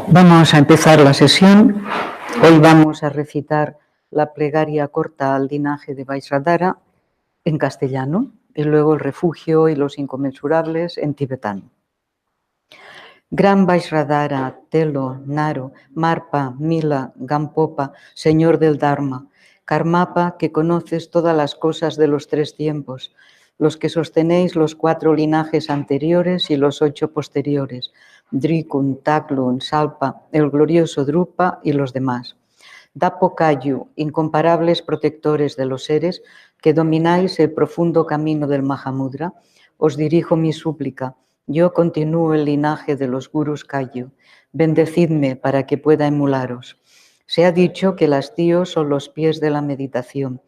Vamos a empezar la sesión. Hoy vamos a recitar la plegaria corta al linaje de Vajradhara en castellano y luego el refugio y los inconmensurables en tibetano. Gran Vajradhara, Telo, Naro, Marpa, Mila, Gampopa, Señor del Dharma, Karmapa, que conoces todas las cosas de los tres tiempos, los que sostenéis los 4 linajes anteriores y los 8 posteriores, Drikun, Taklun, Salpa, el glorioso Drupa y los demás. Dapokayu, incomparables protectores de los seres, que domináis el profundo camino del Mahamudra, os dirijo mi súplica. Yo continúo el linaje de los gurus Kayu. Bendecidme para que pueda emularos. Se ha dicho que el hastío son los pies de la meditación.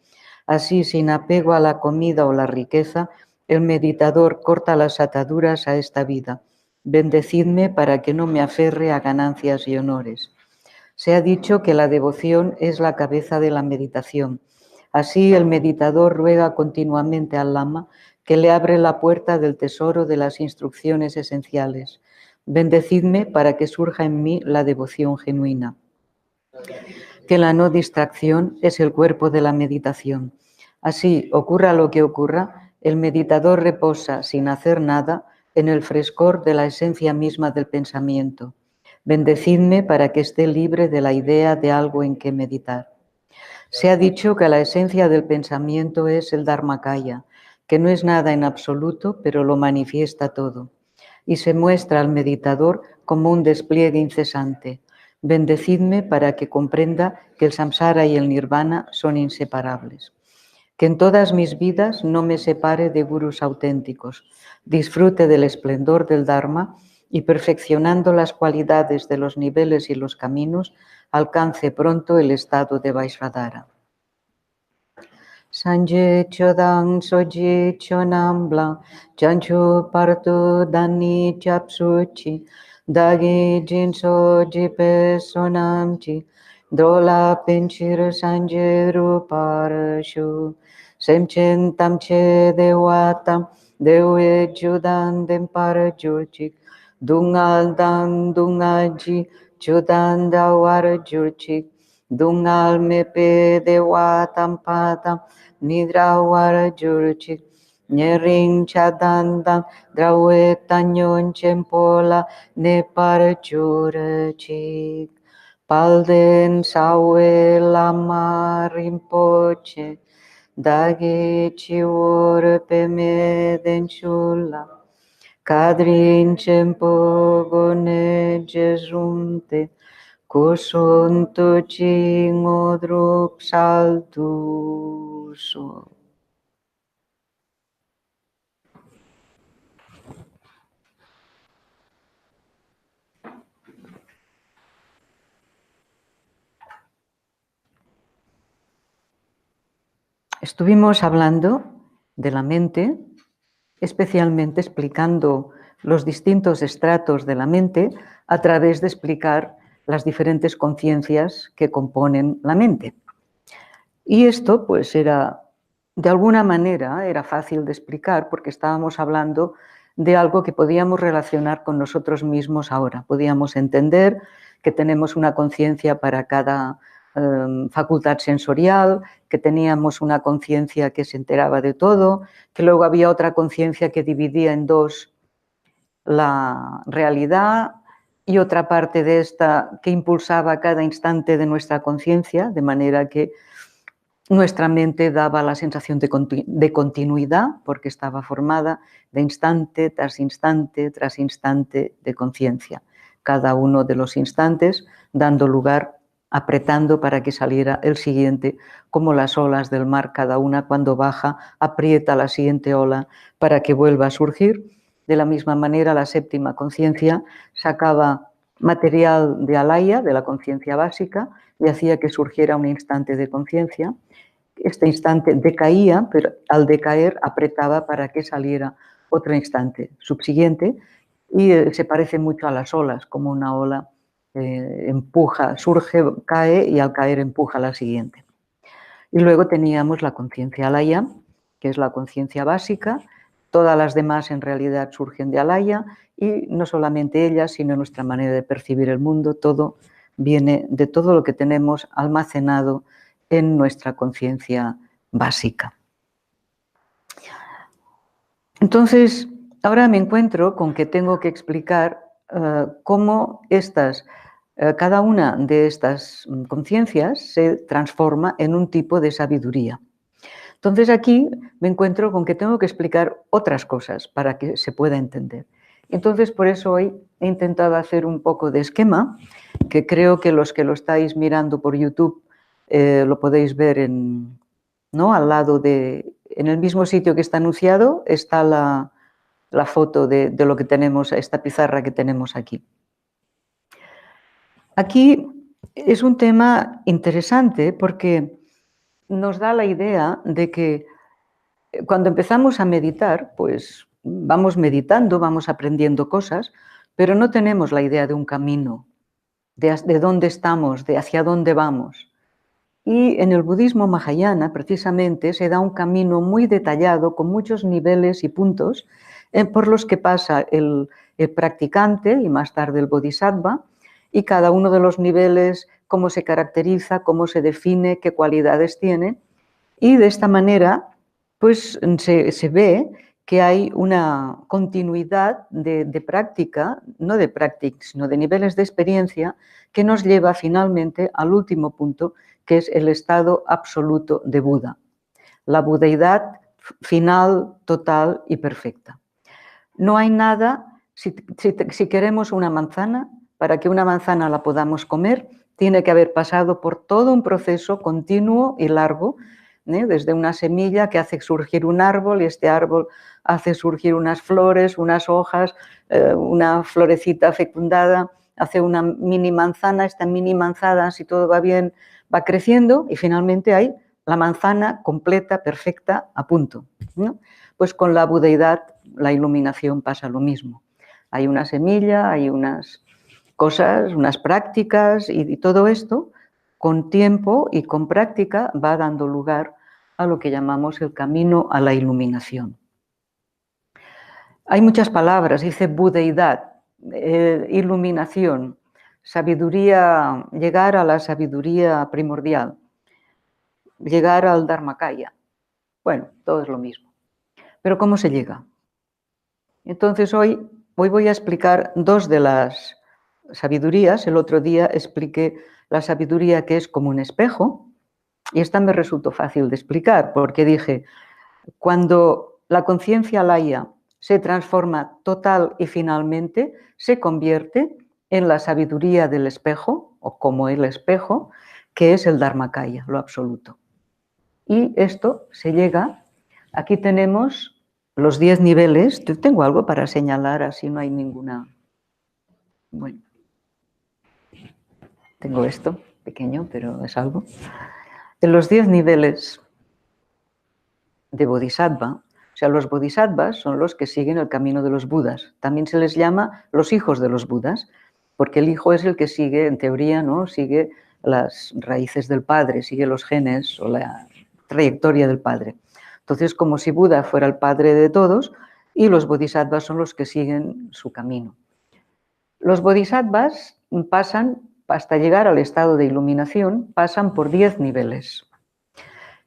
Así, sin apego a la comida o la riqueza, el meditador corta las ataduras a esta vida. Bendecidme para que no me aferre a ganancias y honores. Se ha dicho que la devoción es la cabeza de la meditación. Así, el meditador ruega continuamente al Lama que le abre la puerta del tesoro de las instrucciones esenciales. Bendecidme para que surja en mí la devoción genuina. Que la no distracción es el cuerpo de la meditación. Así, ocurra lo que ocurra, el meditador reposa sin hacer nada en el frescor de la esencia misma del pensamiento. Bendecidme para que esté libre de la idea de algo en que meditar. Se ha dicho que la esencia del pensamiento es el Dharmakaya, que no es nada en absoluto, pero lo manifiesta todo, y se muestra al meditador como un despliegue incesante. Bendecidme para que comprenda que el samsara y el nirvana son inseparables. Que en todas mis vidas no me separe de gurús auténticos, disfrute del esplendor del Dharma y perfeccionando las cualidades de los niveles y los caminos, alcance pronto el estado de Vajradhara. Sanje chodang soji chonambla, chanchu partu dani chapsuchi, dagi jinso jipe sonamchi, drola pinchir sanje ruparashu, semchen tamche dewatam, dewe judan demparajuchik, dungal dang dungaji, judan dawarajurchik, dungal mepe dewatam patam, Nidrawara jurchik, nyering chadandang, drawe tanyon chempola, ne parachurachik. Palden sawe lama rimpoche, dagi chiwor pemeden chula. Kadrin chempo gone jezumte, kusuntu chingodrup saltu. Estuvimos hablando de la mente, especialmente explicando los distintos estratos de la mente a través de explicar las diferentes conciencias que componen la mente. Y esto, pues, era, de alguna manera, era fácil de explicar porque estábamos hablando de algo que podíamos relacionar con nosotros mismos ahora. Podíamos entender que tenemos una conciencia para cada facultad sensorial, que teníamos una conciencia que se enteraba de todo, que luego había otra conciencia que dividía en dos la realidad y otra parte de esta que impulsaba cada instante de nuestra conciencia, de manera que nuestra mente daba la sensación de continuidad porque estaba formada de instante tras instante tras instante de conciencia. Cada uno de los instantes dando lugar, apretando para que saliera el siguiente, como las olas del mar, cada una cuando baja aprieta la siguiente ola para que vuelva a surgir. De la misma manera, la séptima conciencia sacaba material de alaya, de la conciencia básica, y hacía que surgiera un instante de conciencia. Este instante decaía, pero al decaer apretaba para que saliera otro instante subsiguiente y se parece mucho a las olas, como una ola empuja, surge, cae y al caer empuja a la siguiente. Y luego teníamos la conciencia alaya, que es la conciencia básica, Todas las demás en realidad surgen de Alaya y no solamente ellas, sino nuestra manera de percibir el mundo, todo viene de todo lo que tenemos almacenado en nuestra conciencia básica. Entonces, ahora me encuentro con que tengo que explicar cómo cada una de estas conciencias se transforma en un tipo de sabiduría. Entonces aquí me encuentro con que tengo que explicar otras cosas para que se pueda entender. Entonces por eso hoy he intentado hacer un poco de esquema, que creo que los que lo estáis mirando por YouTube lo podéis ver ¿no? Al lado en el mismo sitio que está anunciado, está la foto de lo que tenemos, esta pizarra que tenemos aquí. Aquí es un tema interesante porque nos da la idea de que cuando empezamos a meditar, pues vamos meditando, vamos aprendiendo cosas, pero no tenemos la idea de un camino, de dónde estamos, de hacia dónde vamos. Y en el budismo mahayana, precisamente, se da un camino muy detallado, con muchos niveles y puntos, por los que pasa el practicante y más tarde el bodhisattva, y cada uno de los niveles, cómo se caracteriza, cómo se define, qué cualidades tiene, y de esta manera pues se ve que hay una continuidad de práctica, no de práctica, sino de niveles de experiencia que nos lleva finalmente al último punto, que es el estado absoluto de Buda, la budeidad final, total y perfecta. No hay nada, si queremos una manzana, para que una manzana la podamos comer, tiene que haber pasado por todo un proceso continuo y largo, desde una semilla que hace surgir un árbol y este árbol hace surgir unas flores, unas hojas, una florecita fecundada, hace una mini manzana, esta mini manzana, si todo va bien, va creciendo y finalmente hay la manzana completa, perfecta, a punto, ¿no? Pues con la budeidad, la iluminación pasa lo mismo. Hay una semilla, hay unas cosas, unas prácticas y todo esto con tiempo y con práctica va dando lugar a lo que llamamos el camino a la iluminación. Hay muchas palabras, dice budeidad, iluminación, sabiduría, llegar a la sabiduría primordial, llegar al Dharmakaya. Bueno, todo es lo mismo. Pero ¿cómo se llega? Entonces hoy voy a explicar dos de las sabidurías. El otro día expliqué la sabiduría que es como un espejo y esta me resultó fácil de explicar porque dije, cuando la conciencia alaya se transforma total y finalmente, se convierte en la sabiduría del espejo o como el espejo, que es el Dharmakaya, lo absoluto. Y esto se llega, aquí tenemos los 10 niveles, tengo algo para señalar, así no hay ninguna... Bueno, tengo esto, pequeño, pero es algo. En los 10 niveles de Bodhisattva, o sea, los Bodhisattvas son los que siguen el camino de los Budas. También se les llama los hijos de los Budas, porque el hijo es el que sigue, en teoría, ¿no? Sigue las raíces del padre, sigue los genes o la trayectoria del padre. Entonces, como si Buda fuera el padre de todos y los Bodhisattvas son los que siguen su camino. Los Bodhisattvas pasan, hasta llegar al estado de iluminación, pasan por 10 niveles.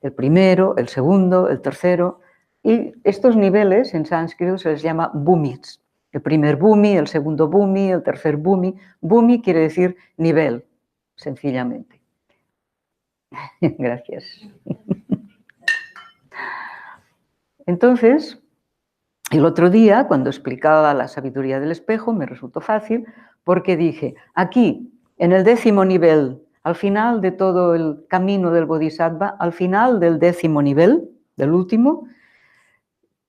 El primero, el segundo, el tercero, y estos niveles en sánscrito se les llama bhumis. El primer bhumi, el segundo bhumi, el tercer bhumi. Bhumi quiere decir nivel, sencillamente. Gracias. Entonces, el otro día, cuando explicaba la sabiduría del espejo, me resultó fácil porque dije, aquí, en el 10º nivel, al final de todo el camino del Bodhisattva, al final del 10º nivel, del último,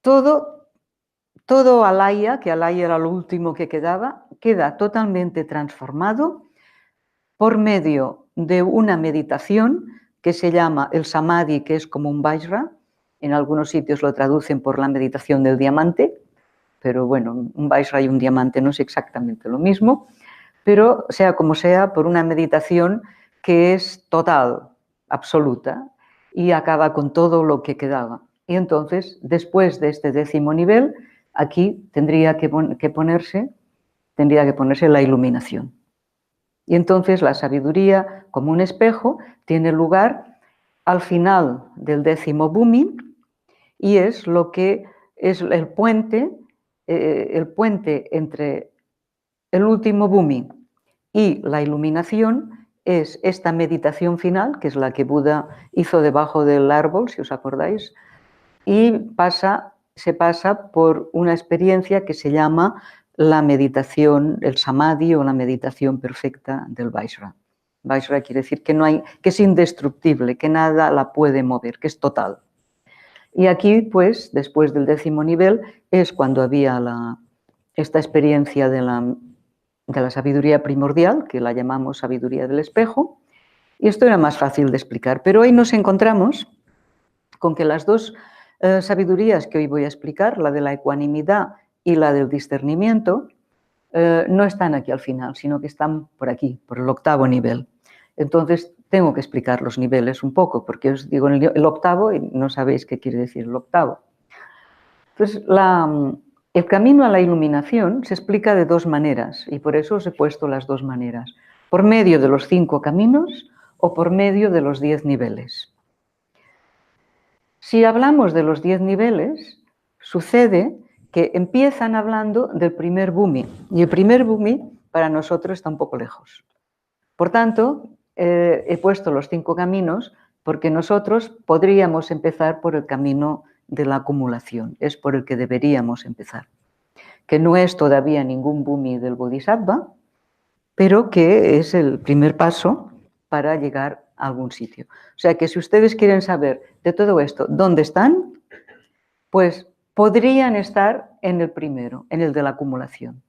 todo alaya, que alaya era lo último que quedaba, queda totalmente transformado por medio de una meditación que se llama el samadhi, que es como un vajra. En algunos sitios lo traducen por la meditación del diamante, pero bueno, un vajra y un diamante no es exactamente lo mismo, pero sea como sea, por una meditación que es total, absoluta, y acaba con todo lo que quedaba. Y entonces, después de este 10º nivel, aquí tendría que ponerse la iluminación. Y entonces la sabiduría, como un espejo, tiene lugar al final del 10º bhumi y es lo que es el puente entre el último bhumi y la iluminación es esta meditación final, que es la que Buda hizo debajo del árbol, si os acordáis, y se pasa por una experiencia que se llama la meditación, el samadhi o la meditación perfecta del Vajra. Vajra quiere decir que es indestructible, que nada la puede mover, que es total. Y aquí, pues, después del 10º nivel, es cuando había esta experiencia de la sabiduría primordial, que la llamamos sabiduría del espejo, y esto era más fácil de explicar. Pero hoy nos encontramos con que las dos sabidurías que hoy voy a explicar, la de la ecuanimidad y la del discernimiento, no están aquí al final, sino que están por aquí, por el 8º nivel. Entonces, tengo que explicar los niveles un poco, porque os digo el 8º y no sabéis qué quiere decir el 8º. Entonces, el camino a la iluminación se explica de dos maneras, y por eso os he puesto las dos maneras, por medio de los 5 caminos o por medio de los 10 niveles. Si hablamos de los 10 niveles, sucede que empiezan hablando del primer bhumi, y el primer bhumi para nosotros está un poco lejos. Por tanto, he puesto los 5 caminos porque nosotros podríamos empezar por el camino de la acumulación, es por el que deberíamos empezar, que no es todavía ningún bhumi del Bodhisattva, pero que es el primer paso para llegar a algún sitio. O sea que si ustedes quieren saber de todo esto, ¿dónde están? Pues podrían estar en el primero, en el de la acumulación.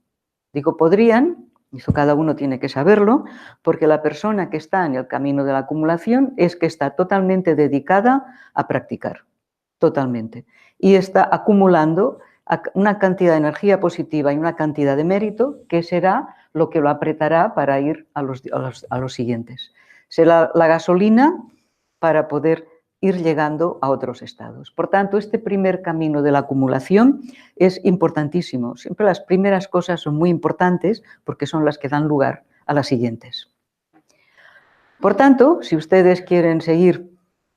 Digo podrían, eso cada uno tiene que saberlo, porque la persona que está en el camino de la acumulación es que está totalmente dedicada a practicar, totalmente. Y está acumulando una cantidad de energía positiva y una cantidad de mérito que será lo que lo apretará para ir a los siguientes. Será la gasolina para poder ir llegando a otros estados. Por tanto, este primer camino de la acumulación es importantísimo. Siempre las primeras cosas son muy importantes porque son las que dan lugar a las siguientes. Por tanto, si ustedes quieren seguir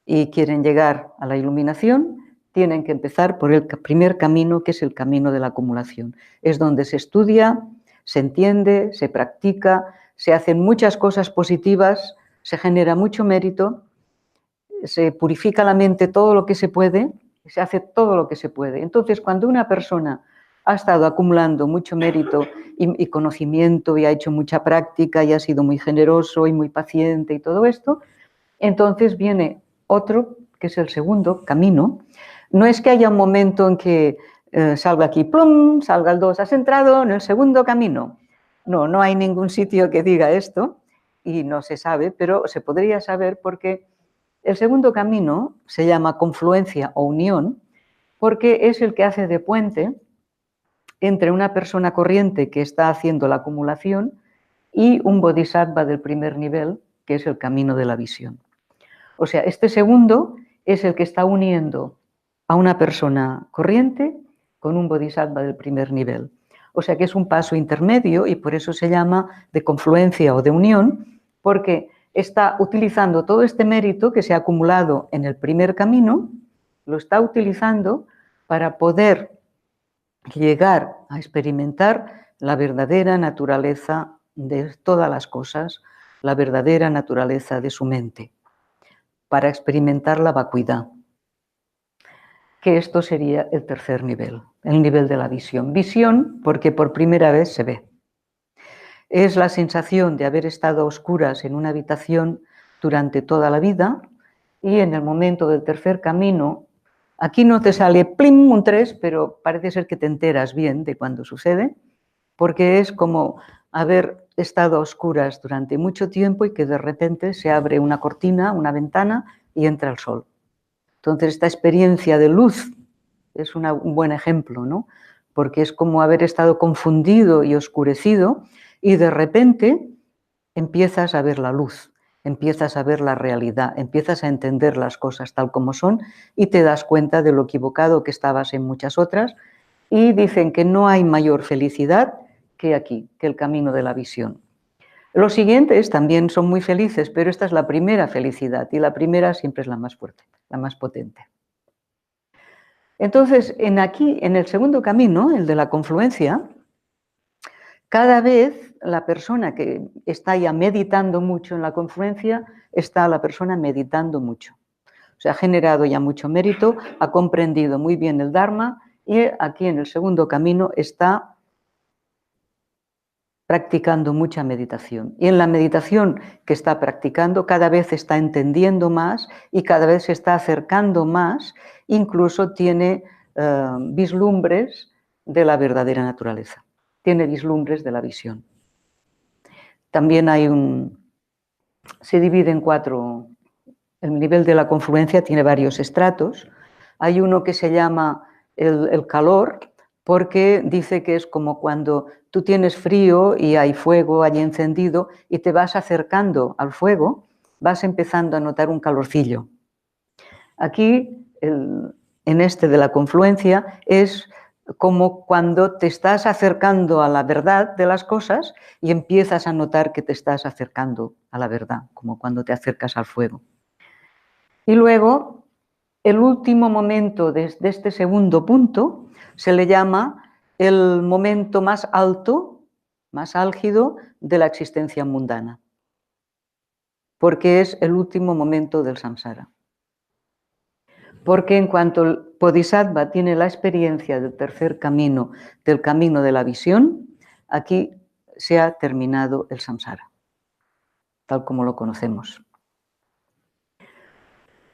y quieren llegar a la iluminación, tienen que empezar por el primer camino, que es el camino de la acumulación. Es donde se estudia, se entiende, se practica, se hacen muchas cosas positivas, se genera mucho mérito, se purifica la mente todo lo que se puede, se hace todo lo que se puede. Entonces, cuando una persona ha estado acumulando mucho mérito y conocimiento y ha hecho mucha práctica y ha sido muy generoso y muy paciente y todo esto, entonces viene otro, que es el segundo camino. No es que haya un momento en que salga aquí, plum, salga el 2, has entrado en el segundo camino. No, no hay ningún sitio que diga esto y no se sabe, pero se podría saber porque el segundo camino se llama confluencia o unión porque es el que hace de puente entre una persona corriente que está haciendo la acumulación y un bodhisattva del primer nivel, que es el camino de la visión. O sea, este segundo es el que está uniendo a una persona corriente con un bodhisattva del primer nivel. O sea que es un paso intermedio y por eso se llama de confluencia o de unión, porque está utilizando todo este mérito que se ha acumulado en el primer camino, lo está utilizando para poder llegar a experimentar la verdadera naturaleza de todas las cosas, la verdadera naturaleza de su mente, para experimentar la vacuidad, que esto sería el tercer nivel, el nivel de la visión. Visión porque por primera vez se ve. Es la sensación de haber estado a oscuras en una habitación durante toda la vida y en el momento del tercer camino, aquí no te sale plim un 3, pero parece ser que te enteras bien de cuando sucede, porque es como haber estado a oscuras durante mucho tiempo y que de repente se abre una cortina, una ventana y entra el sol. Entonces esta experiencia de luz es un buen ejemplo, ¿no? Porque es como haber estado confundido y oscurecido y de repente empiezas a ver la luz, empiezas a ver la realidad, empiezas a entender las cosas tal como son y te das cuenta de lo equivocado que estabas en muchas otras. Y dicen que no hay mayor felicidad que aquí, que el camino de la visión. Los siguientes también son muy felices, pero esta es la primera felicidad y la primera siempre es la más fuerte, la más potente. Entonces, en el segundo camino, el de la confluencia, cada vez la persona que está ya meditando mucho en la confluencia, está la persona meditando mucho. O sea, ha generado ya mucho mérito, ha comprendido muy bien el Dharma y aquí en el segundo camino está practicando mucha meditación. Y en la meditación que está practicando cada vez está entendiendo más y cada vez se está acercando más, incluso tiene vislumbres de la verdadera naturaleza, tiene vislumbres de la visión. También se divide en 4, el nivel de la confluencia tiene varios estratos. Hay uno que se llama el calor, porque dice que es como cuando tú tienes frío y hay fuego allí encendido y te vas acercando al fuego, vas empezando a notar un calorcillo. Aquí, en este de la confluencia, es como cuando te estás acercando a la verdad de las cosas y empiezas a notar que te estás acercando a la verdad, como cuando te acercas al fuego. Y luego, el último momento de este segundo punto se le llama el momento más alto, más álgido de la existencia mundana, porque es el último momento del samsara. Porque en cuanto el bodhisattva tiene la experiencia del tercer camino, del camino de la visión, aquí se ha terminado el samsara, tal como lo conocemos.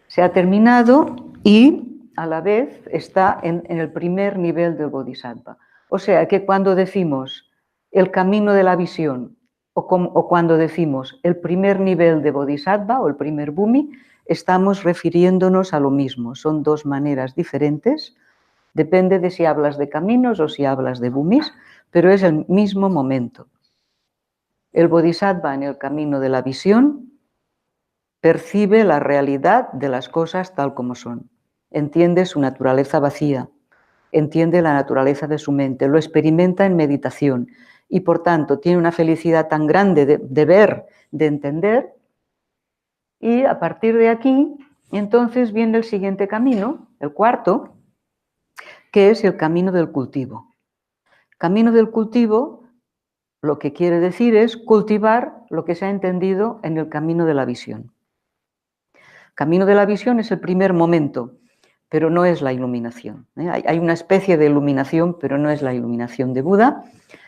Se ha terminado y a la vez está en el primer nivel del bodhisattva. O sea que cuando decimos el camino de la visión o cuando decimos el primer nivel de bodhisattva o el primer bhumi, estamos refiriéndonos a lo mismo. Son dos maneras diferentes, depende de si hablas de caminos o si hablas de bhumis, pero es el mismo momento. El bodhisattva en el camino de la visión percibe la realidad de las cosas tal como son, entiende su naturaleza vacía, entiende la naturaleza de su mente, lo experimenta en meditación y por tanto tiene una felicidad tan grande de ver, de entender, y a partir de aquí entonces viene el siguiente camino, el cuarto, que es el camino del cultivo. Camino del cultivo lo que quiere decir es cultivar lo que se ha entendido en el camino de la visión. Camino de la visión es el primer momento, pero no es la iluminación. Hay una especie de iluminación, pero no es la iluminación de Buda.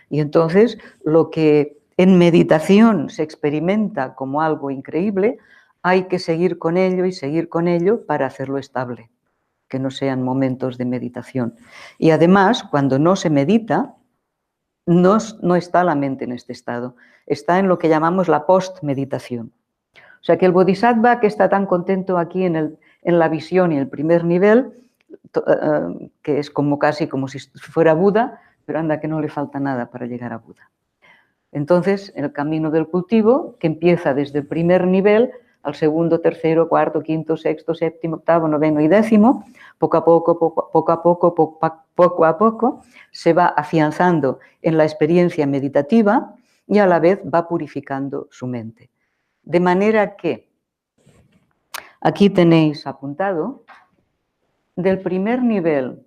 Y entonces lo que en meditación se experimenta como algo increíble, hay que seguir con ello y seguir con ello para hacerlo estable, que no sean momentos de meditación. Y además, cuando no se medita, no está la mente en este estado, está en lo que llamamos la post-meditación. O sea que el bodhisattva que está tan contento aquí en la visión y el primer nivel, que es como casi como si fuera Buda, pero anda que no le falta nada para llegar a Buda. Entonces, el camino del cultivo, que empieza desde el primer nivel al segundo, tercero, cuarto, quinto, sexto, séptimo, octavo, noveno y décimo, poco a poco, se va afianzando en la experiencia meditativa y a la vez va purificando su mente. De manera que, aquí tenéis apuntado, del primer nivel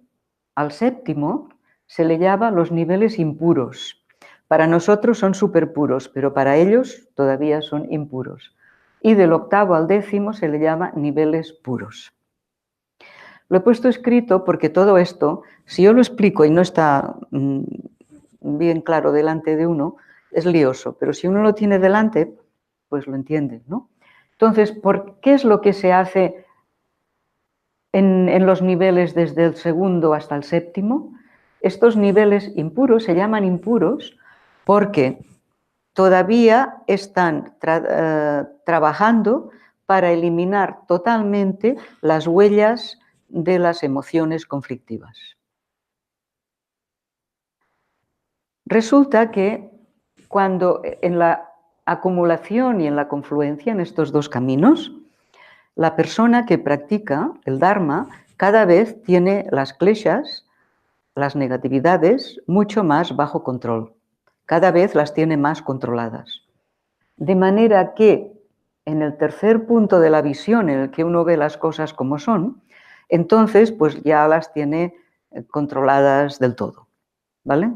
al séptimo se le llama los niveles impuros. Para nosotros son superpuros, pero para ellos todavía son impuros. Y del octavo al décimo se le llama niveles puros. Lo he puesto escrito porque todo esto, si yo lo explico y no está bien claro delante de uno, es lioso, pero si uno lo tiene delante, pues lo entiende, ¿no? Entonces, ¿qué es lo que se hace en los niveles desde el segundo hasta el séptimo? Estos niveles impuros se llaman impuros porque todavía están trabajando para eliminar totalmente las huellas de las emociones conflictivas. Resulta que cuando acumulación y en la confluencia en estos dos caminos, la persona que practica el Dharma cada vez tiene las kleshas, las negatividades, mucho más bajo control. Cada vez las tiene más controladas. De manera que en el tercer punto de la visión, en el que uno ve las cosas como son, entonces pues ya las tiene controladas del todo, ¿vale?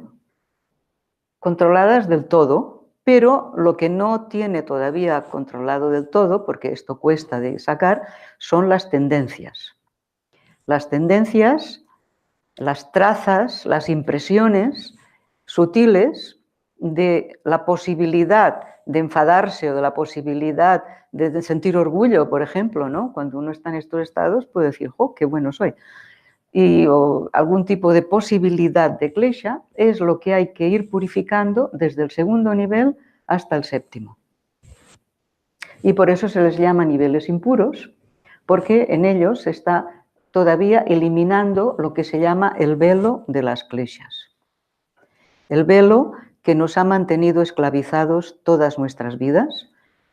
Controladas del todo, pero lo que no tiene todavía controlado del todo, porque esto cuesta de sacar, son las tendencias. Las tendencias, las trazas, las impresiones sutiles de la posibilidad de enfadarse o de la posibilidad de sentir orgullo, por ejemplo, ¿no? Cuando uno está en estos estados puede decir, ¡oh, qué bueno soy! O algún tipo de posibilidad de klesha es lo que hay que ir purificando desde el segundo nivel hasta el séptimo. Y por eso se les llama niveles impuros, porque en ellos se está todavía eliminando lo que se llama el velo de las kleshas. El velo que nos ha mantenido esclavizados todas nuestras vidas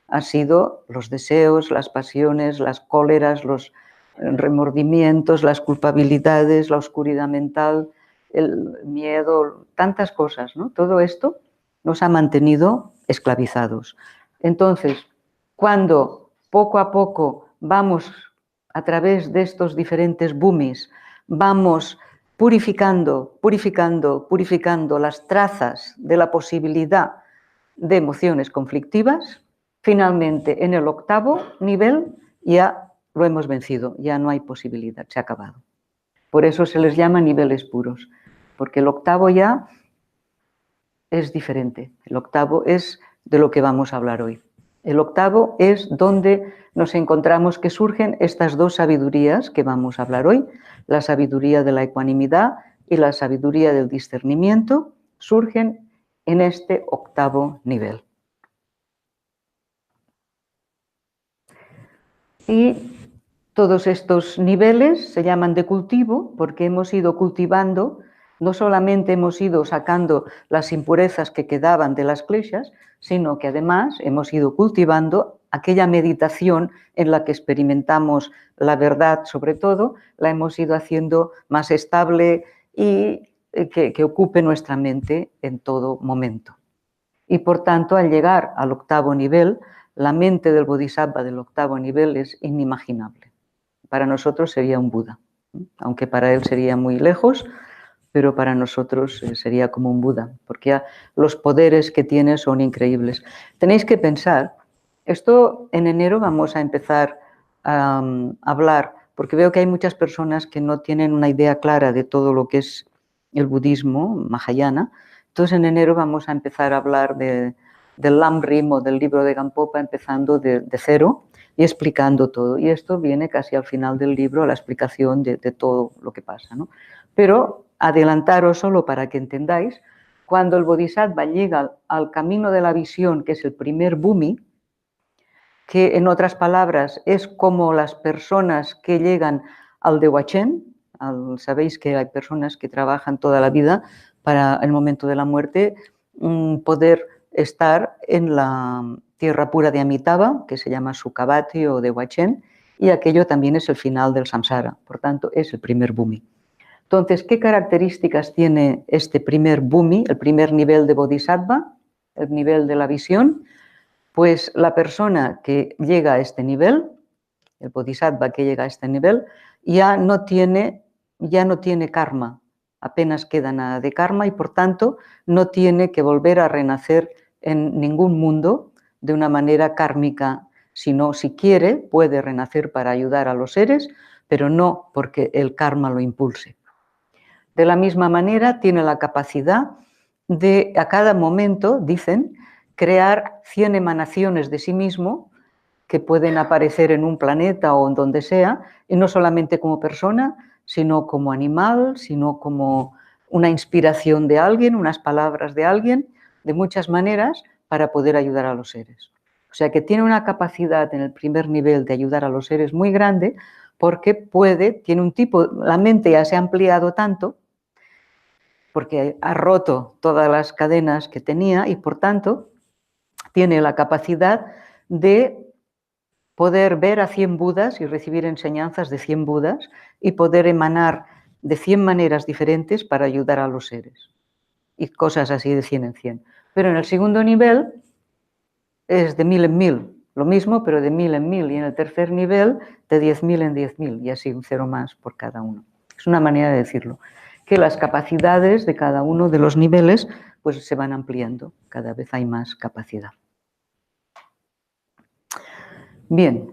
ha sido los deseos, las pasiones, las cóleras, los remordimientos, las culpabilidades, la oscuridad mental, el miedo, tantas cosas, ¿no? Todo esto nos ha mantenido esclavizados. Entonces, cuando poco a poco vamos a través de estos diferentes bhumis, vamos purificando las trazas de la posibilidad de emociones conflictivas, finalmente en el octavo nivel ya lo hemos vencido, ya no hay posibilidad, se ha acabado. Por eso se les llama niveles puros, porque el octavo ya es diferente. El octavo es de lo que vamos a hablar hoy. El octavo es donde nos encontramos que surgen estas dos sabidurías que vamos a hablar hoy, la sabiduría de la ecuanimidad y la sabiduría del discernimiento, surgen en este octavo nivel. Y todos estos niveles se llaman de cultivo porque hemos ido cultivando, no solamente hemos ido sacando las impurezas que quedaban de las kleshas, sino que además hemos ido cultivando aquella meditación en la que experimentamos la verdad, sobre todo, la hemos ido haciendo más estable y que ocupe nuestra mente en todo momento. Y por tanto, al llegar al octavo nivel, la mente del Bodhisattva del octavo nivel es inimaginable. Para nosotros sería un Buda, aunque para él sería muy lejos, pero para nosotros sería como un Buda, porque los poderes que tiene son increíbles. Tenéis que pensar, esto en enero vamos a empezar a hablar, porque veo que hay muchas personas que no tienen una idea clara de todo lo que es el budismo Mahayana. Entonces en enero vamos a empezar a hablar del Lamrim o del libro de Gampopa, empezando de cero y explicando todo. Y esto viene casi al final del libro, a la explicación de todo lo que pasa, ¿no? Pero adelantaros solo para que entendáis, cuando el Bodhisattva llega al camino de la visión, que es el primer bhumi, que en otras palabras es como las personas que llegan al Dewachen, sabéis que hay personas que trabajan toda la vida para el momento de la muerte poder estar en la tierra pura de Amitabha, que se llama Sukhavati o Dewachen, y aquello también es el final del samsara, por tanto es el primer bhumi. Entonces, ¿qué características tiene este primer bhumi, el primer nivel de Bodhisattva, el nivel de la visión? Pues la persona que llega a este nivel, el Bodhisattva que llega a este nivel, ya no tiene karma, apenas queda nada de karma y por tanto no tiene que volver a renacer en ningún mundo de una manera kármica, sino si quiere puede renacer para ayudar a los seres, pero no porque el karma lo impulse. De la misma manera tiene la capacidad de a cada momento, dicen, crear 100 emanaciones de sí mismo que pueden aparecer en un planeta o en donde sea, y no solamente como persona, sino como animal, sino como una inspiración de alguien, unas palabras de alguien, de muchas maneras para poder ayudar a los seres. O sea que tiene una capacidad en el primer nivel de ayudar a los seres muy grande porque tiene un tipo, la mente ya se ha ampliado tanto porque ha roto todas las cadenas que tenía y por tanto tiene la capacidad de poder ver a 100 Budas y recibir enseñanzas de 100 Budas y poder emanar de 100 maneras diferentes para ayudar a los seres. Y cosas así de 100 en 100. Pero en el segundo nivel es de 1000 en 1000. Lo mismo, pero de 1000 en 1000. Y en el tercer nivel, de 10.000 en 10.000. Y así un cero más por cada uno. Es una manera de decirlo. Que las capacidades de cada uno de los niveles pues se van ampliando. Cada vez hay más capacidad. Bien.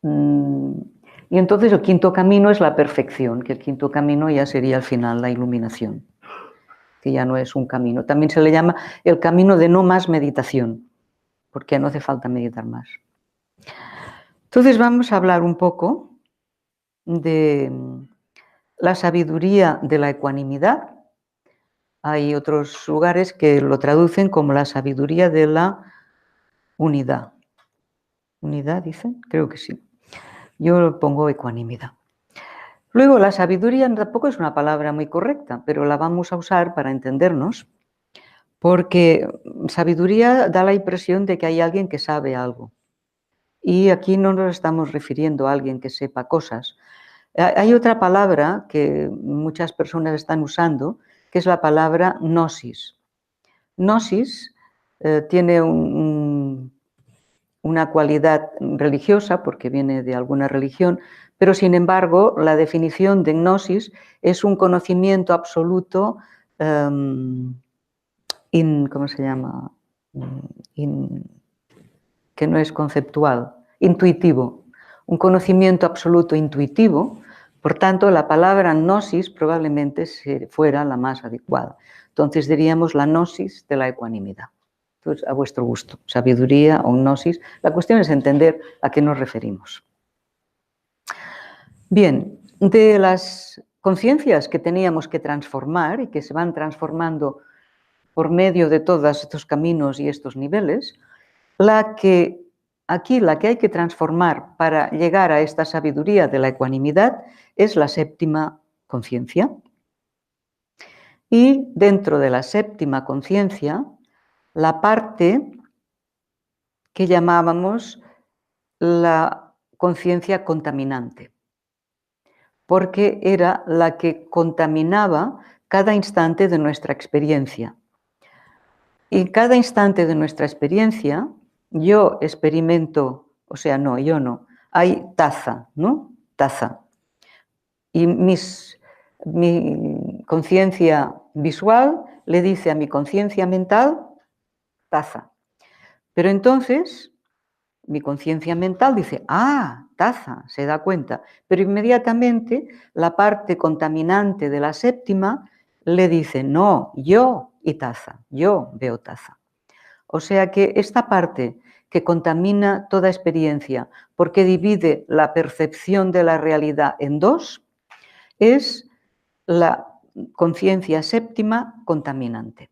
Y entonces el quinto camino es la perfección, que el quinto camino ya sería al final la iluminación, que ya no es un camino. También se le llama el camino de no más meditación, porque no hace falta meditar más. Entonces vamos a hablar un poco de la sabiduría de la ecuanimidad. Hay otros lugares que lo traducen como la sabiduría de la unidad. ¿Unidad dicen? Creo que sí. Yo pongo ecuanimidad. Luego, la sabiduría tampoco es una palabra muy correcta, pero la vamos a usar para entendernos, porque sabiduría da la impresión de que hay alguien que sabe algo. Y aquí no nos estamos refiriendo a alguien que sepa cosas. Hay otra palabra que muchas personas están usando, que es la palabra gnosis. Gnosis tiene una cualidad religiosa, porque viene de alguna religión, pero sin embargo la definición de gnosis es un conocimiento absoluto, ¿cómo se llama? Que no es conceptual, intuitivo, un conocimiento absoluto intuitivo. Por tanto, la palabra gnosis probablemente fuera la más adecuada. Entonces diríamos la gnosis de la ecuanimidad. Entonces, a vuestro gusto, sabiduría o gnosis. La cuestión es entender a qué nos referimos. Bien, de las conciencias que teníamos que transformar y que se van transformando por medio de todos estos caminos y estos niveles, la que hay que transformar para llegar a esta sabiduría de la ecuanimidad es la séptima conciencia. Y dentro de la séptima conciencia, la parte que llamábamos la conciencia contaminante, porque era la que contaminaba cada instante de nuestra experiencia. Y en cada instante de nuestra experiencia, yo experimento, yo no, hay taza, ¿no? Taza. Y mi conciencia visual le dice a mi conciencia mental, taza. Pero entonces, mi conciencia mental dice, taza, se da cuenta. Pero inmediatamente la parte contaminante de la séptima le dice, no, yo y taza, yo veo taza. O sea que esta parte que contamina toda experiencia porque divide la percepción de la realidad en dos, es la conciencia séptima contaminante.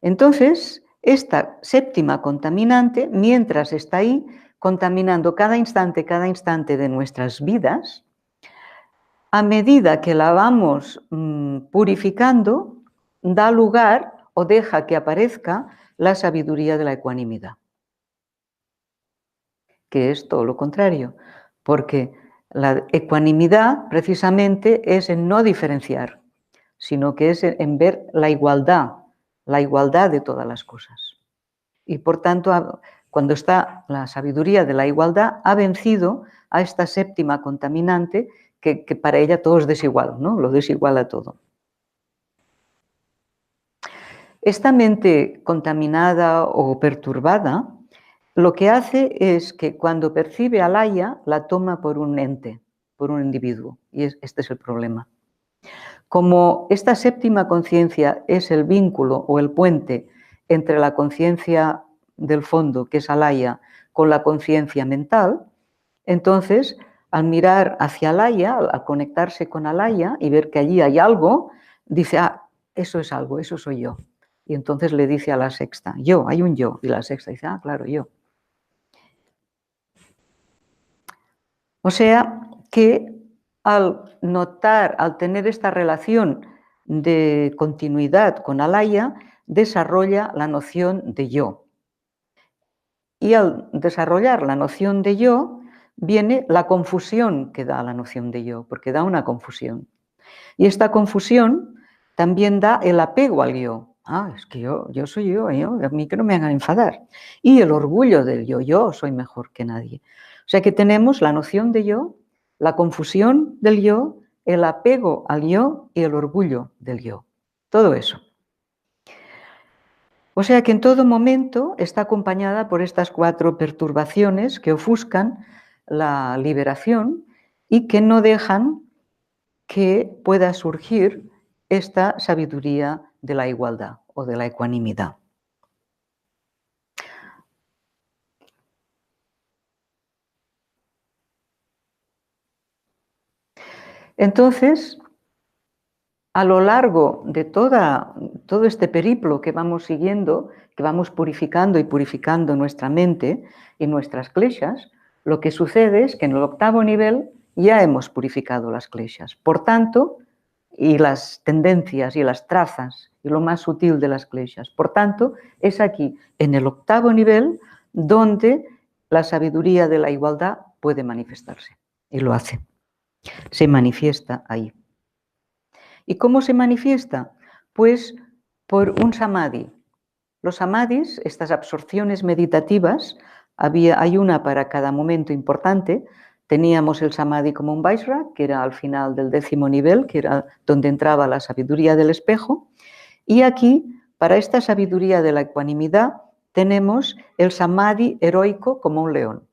Entonces, esta séptima contaminante, mientras está ahí, contaminando cada instante de nuestras vidas, a medida que la vamos purificando, da lugar o deja que aparezca la sabiduría de la ecuanimidad, que es todo lo contrario, porque la ecuanimidad precisamente es en no diferenciar, sino que es en ver la igualdad de todas las cosas. Y por tanto, cuando está la sabiduría de la igualdad, ha vencido a esta séptima contaminante que para ella todo es desigual, ¿no? Lo desiguala todo. Esta mente contaminada o perturbada lo que hace es que cuando percibe a Laia la toma por un ente, por un individuo, y este es el problema. Como esta séptima conciencia es el vínculo o el puente entre la conciencia del fondo, que es Alaya, con la conciencia mental, entonces al mirar hacia Alaya, al conectarse con Alaya y ver que allí hay algo, dice, eso es algo, eso soy yo. Y entonces le dice a la sexta, yo, hay un yo. Y la sexta dice, claro, yo. O sea que al notar, al tener esta relación de continuidad con Alaya, desarrolla la noción de yo. Y al desarrollar la noción de yo, viene la confusión que da la noción de yo, porque da una confusión. Y esta confusión también da el apego al yo. Es que yo soy yo, a mí que no me hagan enfadar. Y el orgullo del yo soy mejor que nadie. O sea que tenemos la noción de yo, la confusión del yo, el apego al yo y el orgullo del yo. Todo eso. O sea que en todo momento está acompañada por estas 4 perturbaciones que ofuscan la liberación y que no dejan que pueda surgir esta sabiduría de la igualdad o de la ecuanimidad. Entonces, a lo largo de todo este periplo que vamos siguiendo, que vamos purificando y purificando nuestra mente y nuestras kleshas, lo que sucede es que en el 8º nivel ya hemos purificado las kleshas. Por tanto, y las tendencias y las trazas y lo más sutil de las kleshas. Por tanto, es aquí, en el 8º nivel, donde la sabiduría de la igualdad puede manifestarse. Y lo hace. Se manifiesta ahí. ¿Y cómo se manifiesta? Pues por un samadhi. Los samadhis, estas absorciones meditativas, hay una para cada momento importante. Teníamos el samadhi como un Vajra, que era al final del 10º nivel, que era donde entraba la sabiduría del espejo. Y aquí, para esta sabiduría de la ecuanimidad, tenemos el samadhi heroico como un león.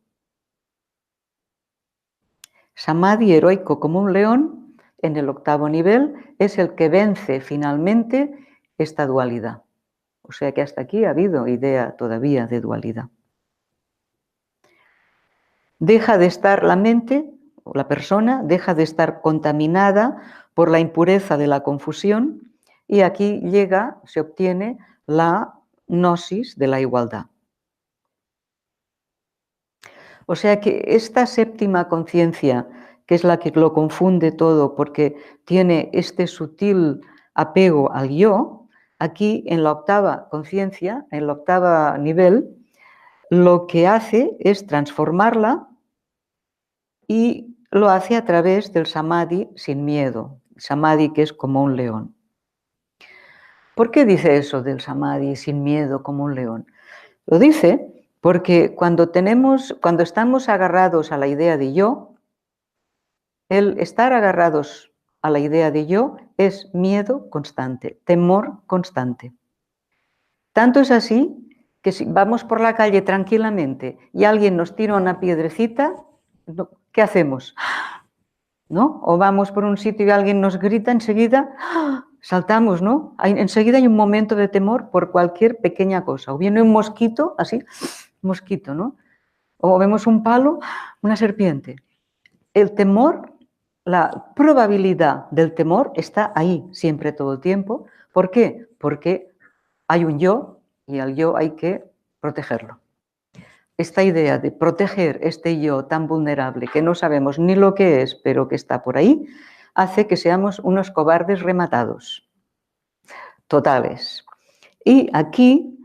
Samadhi heroico como un león, en el 8º nivel, es el que vence finalmente esta dualidad. O sea que hasta aquí ha habido idea todavía de dualidad. Deja de estar la mente, o la persona, deja de estar contaminada por la impureza de la confusión y aquí se obtiene la gnosis de la igualdad. O sea que esta 7ª conciencia, que es la que lo confunde todo porque tiene este sutil apego al yo, aquí en la 8ª conciencia, en el 8º nivel, lo que hace es transformarla y lo hace a través del samadhi sin miedo, samadhi que es como un león. ¿Por qué dice eso del samadhi sin miedo como un león? Lo dice porque cuando estamos agarrados a la idea de yo, el estar agarrados a la idea de yo es miedo constante, temor constante. Tanto es así que si vamos por la calle tranquilamente y alguien nos tira una piedrecita, ¿qué hacemos? ¿No? O vamos por un sitio y alguien nos grita, enseguida saltamos, ¿no? Enseguida hay un momento de temor por cualquier pequeña cosa. O viene un mosquito, así, mosquito, ¿no? O vemos un palo, una serpiente. El temor, la probabilidad del temor está ahí siempre, todo el tiempo. ¿Por qué? Porque hay un yo y al yo hay que protegerlo. Esta idea de proteger este yo tan vulnerable que no sabemos ni lo que es, pero que está por ahí, hace que seamos unos cobardes rematados, totales. Y aquí,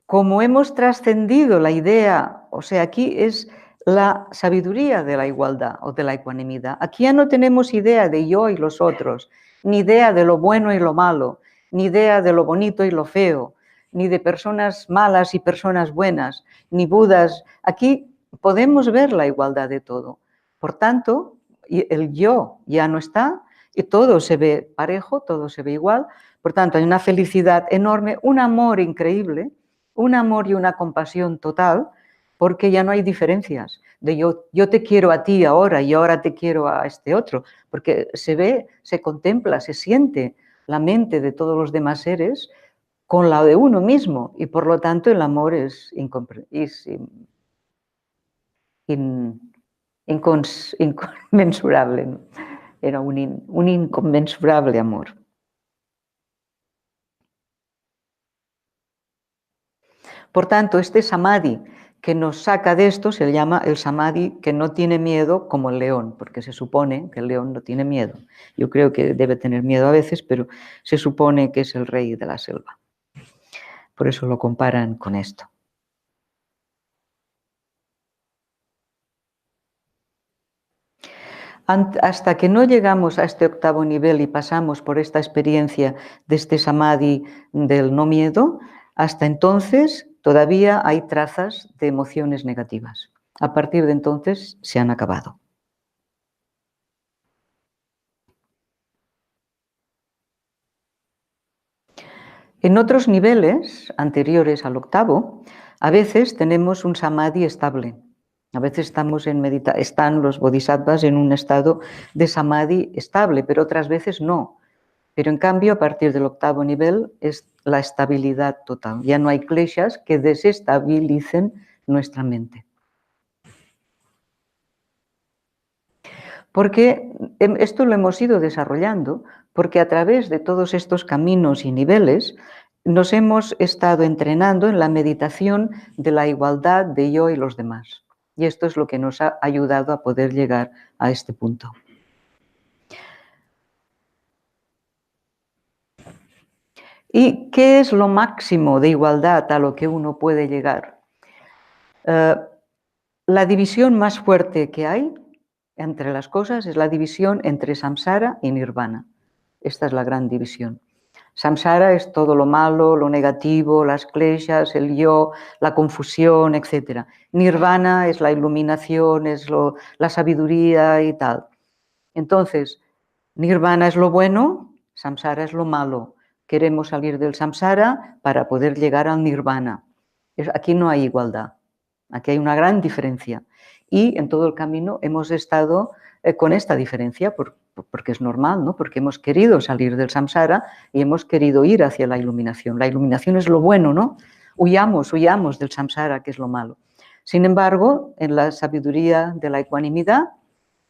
como hemos trascendido la idea, o sea, aquí es la sabiduría de la igualdad o de la ecuanimidad. Aquí ya no tenemos idea de yo y los otros, ni idea de lo bueno y lo malo, ni idea de lo bonito y lo feo, ni de personas malas y personas buenas, ni budas. Aquí podemos ver la igualdad de todo. Por tanto, el yo ya no está y todo se ve parejo, todo se ve igual. Por tanto, hay una felicidad enorme, un amor increíble, un amor y una compasión total, porque ya no hay diferencias de yo te quiero a ti ahora y ahora te quiero a este otro, porque se ve, se contempla, se siente la mente de todos los demás seres con la de uno mismo y por lo tanto el amor es inconmensurable, ¿no? Era un inconmensurable amor. Por tanto, este samadhi que nos saca de esto se llama el samadhi que no tiene miedo como el león, porque se supone que el león no tiene miedo. Yo creo que debe tener miedo a veces, pero se supone que es el rey de la selva. Por eso lo comparan con esto. Hasta que no llegamos a este octavo nivel y pasamos por esta experiencia de este samadhi del no miedo, hasta entonces todavía hay trazas de emociones negativas. A partir de entonces se han acabado. En otros niveles anteriores al octavo, a veces tenemos un samadhi estable. A veces están los bodhisattvas en un estado de samadhi estable, pero otras veces no. Pero en cambio, a partir del octavo nivel es la estabilidad total. Ya no hay kleshas que desestabilicen nuestra mente. Porque esto lo hemos ido desarrollando, porque a través de todos estos caminos y niveles nos hemos estado entrenando en la meditación de la igualdad de yo y los demás. Y esto es lo que nos ha ayudado a poder llegar a este punto. ¿Y qué es lo máximo de igualdad a lo que uno puede llegar? La división más fuerte que hay entre las cosas es la división entre samsara y nirvana. Esta es la gran división. Samsara es todo lo malo, lo negativo, las kleshas, el yo, la confusión, etc. Nirvana es la iluminación, es la sabiduría y tal. Entonces, nirvana es lo bueno, samsara es lo malo. Queremos salir del samsara para poder llegar al nirvana. Aquí no hay igualdad, aquí hay una gran diferencia. Y en todo el camino hemos estado con esta diferencia, porque es normal, ¿no? Porque hemos querido salir del samsara y hemos querido ir hacia la iluminación. La iluminación es lo bueno, ¿no? Huyamos del samsara, que es lo malo. Sin embargo, en la sabiduría de la ecuanimidad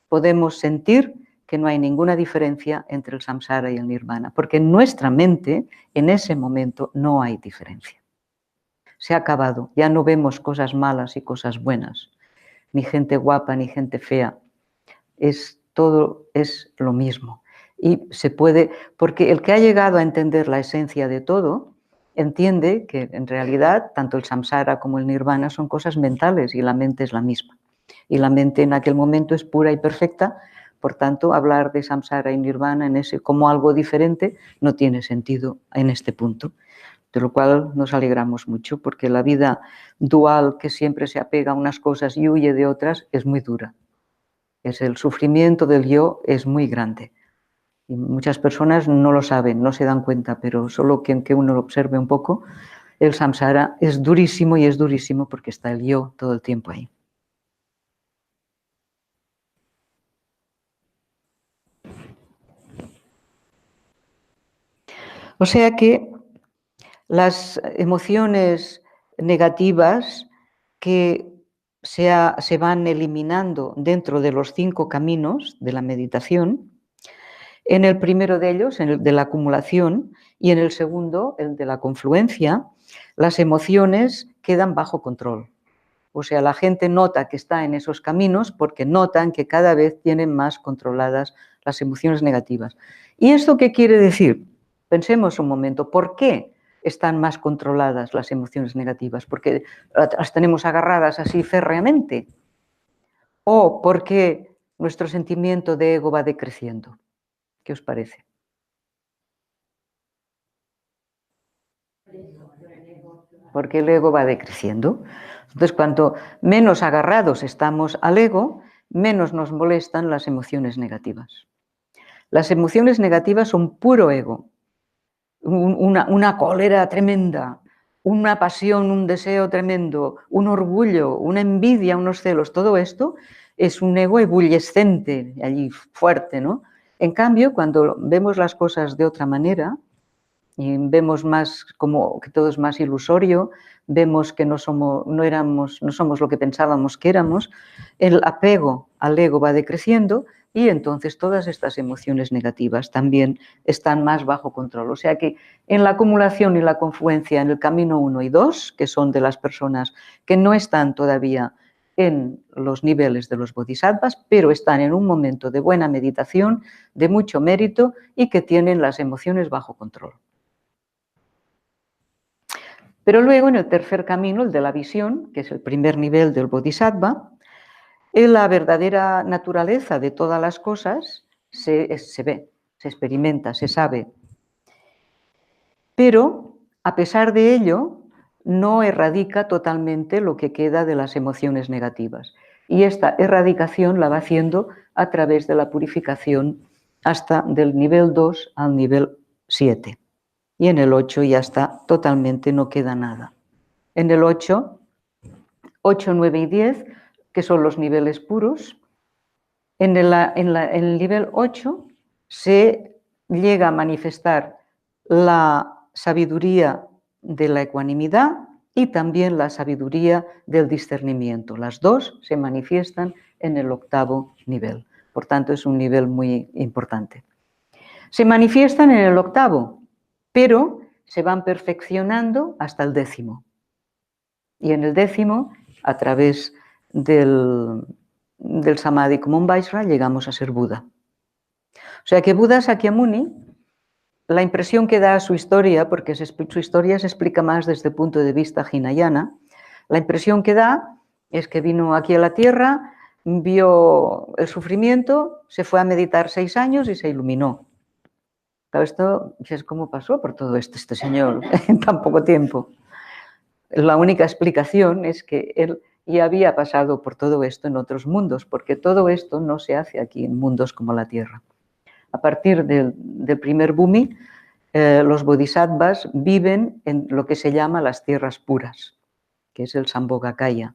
podemos sentir que no hay ninguna diferencia entre el samsara y el nirvana, porque en nuestra mente, en ese momento, no hay diferencia. Se ha acabado, ya no vemos cosas malas y cosas buenas, ni gente guapa ni gente fea. Todo es lo mismo. Y se puede, porque el que ha llegado a entender la esencia de todo, entiende que en realidad tanto el samsara como el nirvana son cosas mentales y la mente es la misma. Y la mente en aquel momento es pura y perfecta, por tanto, hablar de samsara y nirvana como algo diferente no tiene sentido en este punto. De lo cual nos alegramos mucho, porque la vida dual, que siempre se apega a unas cosas y huye de otras, es muy dura. El sufrimiento del yo es muy grande. Y muchas personas no lo saben, no se dan cuenta, pero solo que uno lo observe un poco, el samsara es durísimo y es durísimo porque está el yo todo el tiempo ahí. O sea que las emociones negativas que se van eliminando dentro de los 5 caminos de la meditación, en el primero de ellos, en el de la acumulación, y en el segundo, el de la confluencia, las emociones quedan bajo control. O sea, la gente nota que está en esos caminos porque notan que cada vez tienen más controladas las emociones negativas. ¿Y esto qué quiere decir? Pensemos un momento, ¿por qué están más controladas las emociones negativas? ¿Porque las tenemos agarradas así férreamente? ¿O porque nuestro sentimiento de ego va decreciendo? ¿Qué os parece? Porque el ego va decreciendo. Entonces, cuanto menos agarrados estamos al ego, menos nos molestan las emociones negativas. Las emociones negativas son puro ego, una cólera tremenda, una pasión, un deseo tremendo, un orgullo, una envidia, unos celos, todo esto es un ego ebulliescente, allí fuerte, ¿no? En cambio, cuando vemos las cosas de otra manera y vemos más como que todo es más ilusorio, vemos que no somos lo que pensábamos que éramos, el apego al ego va decreciendo y entonces todas estas emociones negativas también están más bajo control. O sea que en la acumulación y la confluencia en el camino 1 y 2, que son de las personas que no están todavía en los niveles de los bodhisattvas, pero están en un momento de buena meditación, de mucho mérito y que tienen las emociones bajo control. Pero luego en el tercer camino, el de la visión, que es el primer nivel del bodhisattva, En la verdadera naturaleza de todas las cosas se ve, se experimenta, se sabe. Pero, a pesar de ello, no erradica totalmente lo que queda de las emociones negativas. Y esta erradicación la va haciendo a través de la purificación hasta del nivel 2 al nivel 7. Y en el 8 ya está totalmente, no queda nada. En el 8, 9 y 10, que son los niveles puros, en el nivel 8 se llega a manifestar la sabiduría de la ecuanimidad y también la sabiduría del discernimiento. Las dos se manifiestan en el 8º nivel. Por tanto, es un nivel muy importante. Se manifiestan en el 8º, pero se van perfeccionando hasta el 10º. Y en el 10º, a través del Samadhi como un Vajra, llegamos a ser Buda. O sea que Buda Sakyamuni, la impresión que da a su historia, porque su historia se explica más desde el punto de vista Hinayana, la impresión que da es que vino aquí a la Tierra, vio el sufrimiento, se fue a meditar 6 años y se iluminó. Claro, esto es cómo pasó por todo esto este señor en tan poco tiempo. La única explicación es que él ya había pasado por todo esto en otros mundos, porque todo esto no se hace aquí en mundos como la Tierra. A partir del primer Bhumi, los bodhisattvas viven en lo que se llama las tierras puras, que es el Sambhogakaya,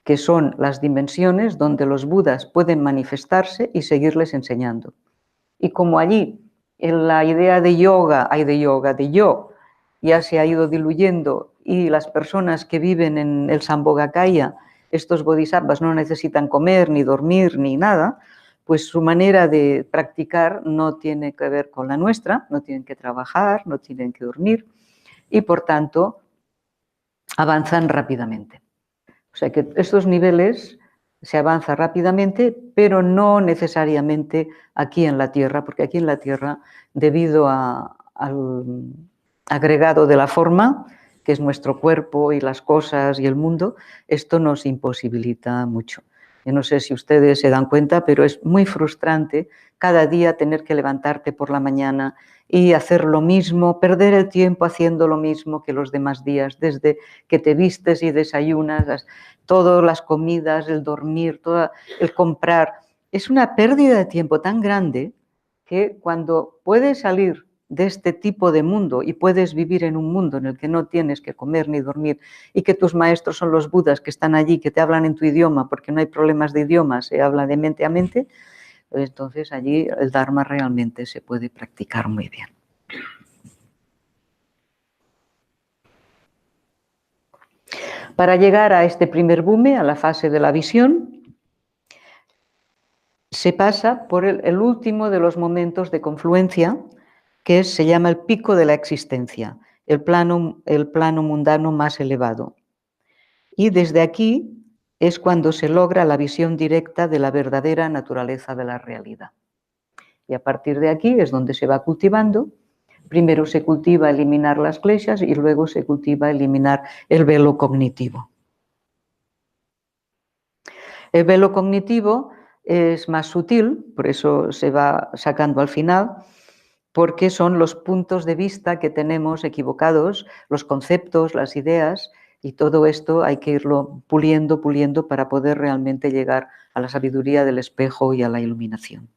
que son las dimensiones donde los budas pueden manifestarse y seguirles enseñando. Y como allí en la idea de yo, ya se ha ido diluyendo y las personas que viven en el Sambhogakaya, estos bodhisattvas, no necesitan comer, ni dormir, ni nada, pues su manera de practicar no tiene que ver con la nuestra, no tienen que trabajar, no tienen que dormir y por tanto avanzan rápidamente. O sea que estos niveles se avanza rápidamente, pero no necesariamente aquí en la Tierra, porque aquí en la Tierra, debido al agregado de la forma, que es nuestro cuerpo y las cosas y el mundo, esto nos imposibilita mucho. Yo no sé si ustedes se dan cuenta, pero es muy frustrante cada día tener que levantarte por la mañana y hacer lo mismo, perder el tiempo haciendo lo mismo que los demás días, desde que te vistes y desayunas, todas las comidas, el dormir, el comprar. Es una pérdida de tiempo tan grande que cuando puedes salir de este tipo de mundo y puedes vivir en un mundo en el que no tienes que comer ni dormir y que tus maestros son los budas que están allí, que te hablan en tu idioma porque no hay problemas de idioma, se habla de mente a mente, entonces allí el Dharma realmente se puede practicar muy bien. Para llegar a este primer Bhumi, a la fase de la visión, se pasa por el último de los momentos de confluencia, que se llama el pico de la existencia, el plano mundano más elevado. Y desde aquí es cuando se logra la visión directa de la verdadera naturaleza de la realidad. Y a partir de aquí es donde se va cultivando. Primero se cultiva eliminar las kleshas y luego se cultiva eliminar el velo cognitivo. El velo cognitivo es más sutil, por eso se va sacando al final, porque son los puntos de vista que tenemos equivocados, los conceptos, las ideas, y todo esto hay que irlo puliendo para poder realmente llegar a la sabiduría del espejo y a la iluminación.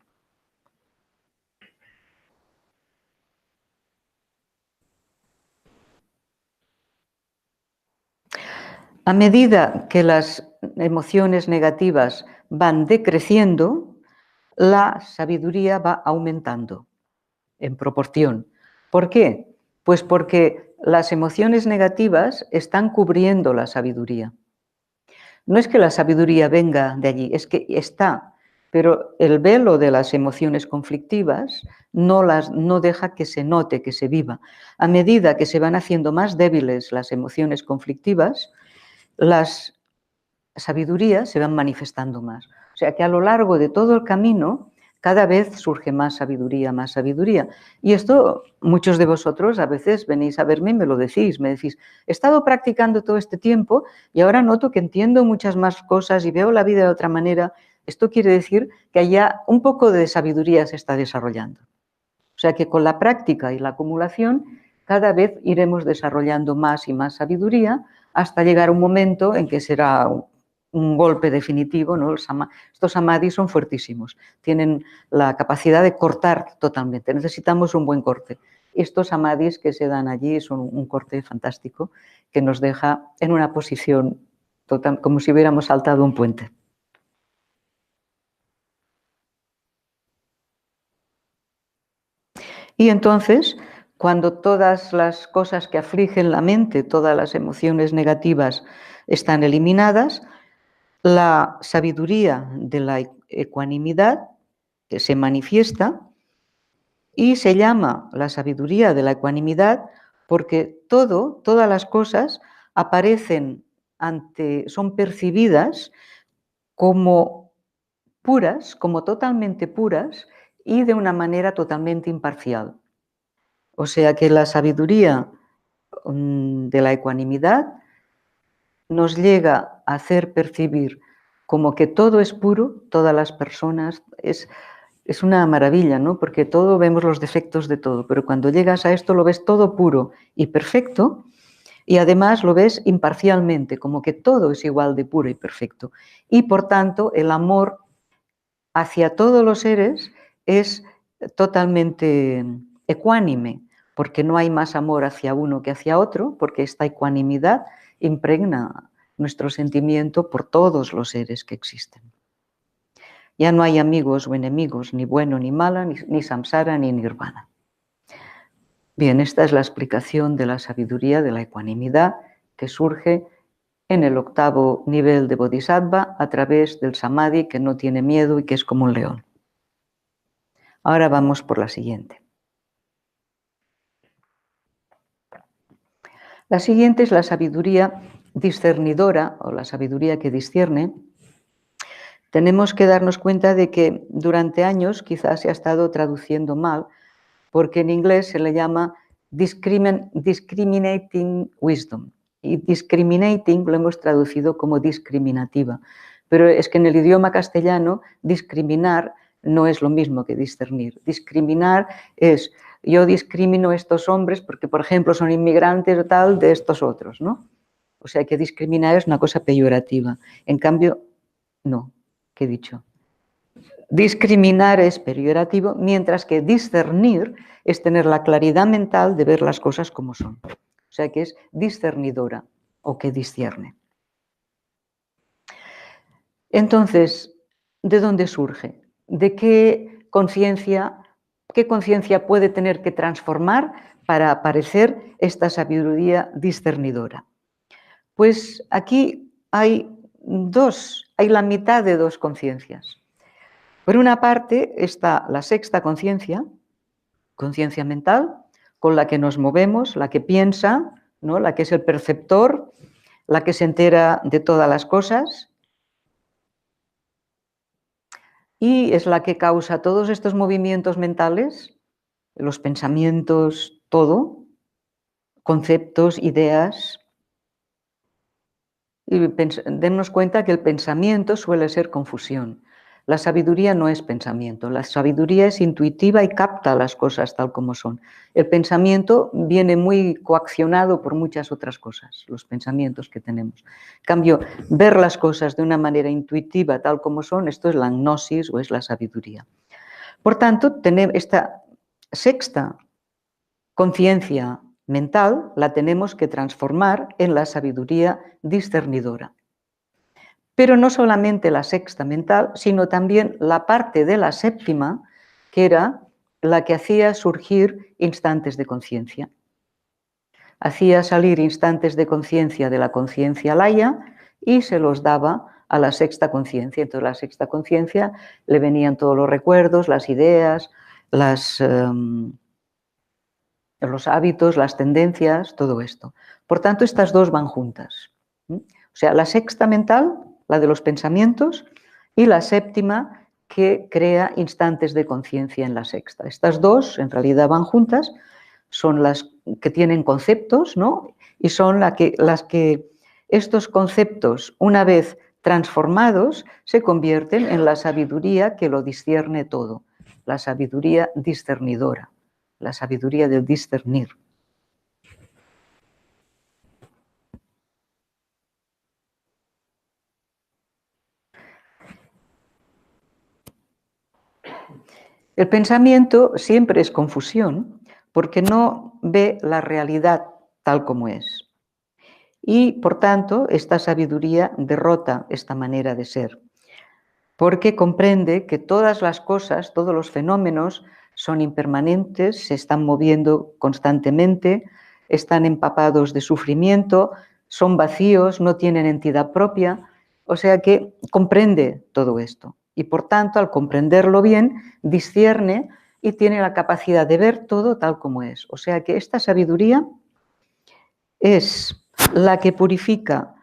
A medida que las emociones negativas van decreciendo, la sabiduría va aumentando en proporción. ¿Por qué? Pues porque las emociones negativas están cubriendo la sabiduría. No es que la sabiduría venga de allí, es que está, pero el velo de las emociones conflictivas no deja que se note, que se viva. A medida que se van haciendo más débiles las emociones conflictivas, las sabidurías se van manifestando más. O sea que a lo largo de todo el camino Cada vez surge más sabiduría, más sabiduría. Y esto, muchos de vosotros a veces venís a verme y me lo decís. Me decís, he estado practicando todo este tiempo y ahora noto que entiendo muchas más cosas y veo la vida de otra manera. Esto quiere decir que allá un poco de sabiduría se está desarrollando. O sea que con la práctica y la acumulación cada vez iremos desarrollando más y más sabiduría hasta llegar a un momento en que será un golpe definitivo, ¿no? Estos samadhis son fuertísimos, tienen la capacidad de cortar totalmente, necesitamos un buen corte. Estos samadhis que se dan allí son un corte fantástico que nos deja en una posición total, como si hubiéramos saltado un puente. Y entonces, cuando todas las cosas que afligen la mente, todas las emociones negativas están eliminadas, la sabiduría de la ecuanimidad se manifiesta y se llama la sabiduría de la ecuanimidad porque todas las cosas aparecen son percibidas como puras, como totalmente puras y de una manera totalmente imparcial. O sea que la sabiduría de la ecuanimidad nos llega a hacer percibir como que todo es puro, todas las personas, es una maravilla, ¿no? Porque todo vemos los defectos de todo, pero cuando llegas a esto lo ves todo puro y perfecto y además lo ves imparcialmente, como que todo es igual de puro y perfecto. Y por tanto el amor hacia todos los seres es totalmente ecuánime, porque no hay más amor hacia uno que hacia otro, porque esta ecuanimidad impregna nuestro sentimiento por todos los seres que existen. Ya no hay amigos o enemigos, ni bueno ni mala, ni samsara ni nirvana. Bien, esta es la explicación de la sabiduría de la ecuanimidad que surge en el 8º nivel de Bodhisattva a través del Samadhi que no tiene miedo y que es como un león. Ahora vamos por la siguiente. La siguiente es la sabiduría discernidora o la sabiduría que discierne. Tenemos que darnos cuenta de que durante años quizás se ha estado traduciendo mal porque en inglés se le llama discriminating wisdom y discriminating lo hemos traducido como discriminativa, pero es que en el idioma castellano discriminar no es lo mismo que discernir. Discriminar es yo discrimino a estos hombres porque, por ejemplo, son inmigrantes o tal de estos otros, ¿no? O sea que discriminar es una cosa peyorativa. En cambio, no, ¿qué he dicho? Discriminar es peyorativo, mientras que discernir es tener la claridad mental de ver las cosas como son. O sea que es discernidora o que discierne. Entonces, ¿de dónde surge? ¿De qué conciencia puede tener que transformar para aparecer esta sabiduría discernidora? Pues aquí hay la mitad de dos conciencias. Por una parte está la sexta conciencia mental, con la que nos movemos, la que piensa, ¿no? La que es el perceptor, la que se entera de todas las cosas y es la que causa todos estos movimientos mentales, los pensamientos, todo, conceptos, ideas. Y dennos cuenta que el pensamiento suele ser confusión. La sabiduría no es pensamiento, la sabiduría es intuitiva y capta las cosas tal como son. El pensamiento viene muy coaccionado por muchas otras cosas, los pensamientos que tenemos. En cambio, ver las cosas de una manera intuitiva tal como son, esto es la gnosis o es la sabiduría. Por tanto, tener esta sexta conciencia mental la tenemos que transformar en la sabiduría discernidora. Pero no solamente la sexta mental, sino también la parte de la séptima, que era la que hacía surgir instantes de conciencia. Hacía salir instantes de conciencia de la conciencia laya y se los daba a la sexta conciencia. Entonces, a la sexta conciencia le venían todos los recuerdos, las ideas, los hábitos, las tendencias, todo esto. Por tanto, estas dos van juntas. O sea, la sexta mental, la de los pensamientos, y la séptima, que crea instantes de conciencia en la sexta. Estas dos, en realidad, van juntas, son las que tienen conceptos, ¿no? Y son las que estos conceptos, una vez transformados, se convierten en la sabiduría que lo discierne todo, la sabiduría discernidora, la sabiduría del discernir. El pensamiento siempre es confusión porque no ve la realidad tal como es. Y, por tanto, esta sabiduría derrota esta manera de ser, porque comprende que todas las cosas, todos los fenómenos son impermanentes, se están moviendo constantemente, están empapados de sufrimiento, son vacíos, no tienen entidad propia, o sea que comprende todo esto. Y, por tanto, al comprenderlo bien, discierne y tiene la capacidad de ver todo tal como es. O sea que esta sabiduría es la que purifica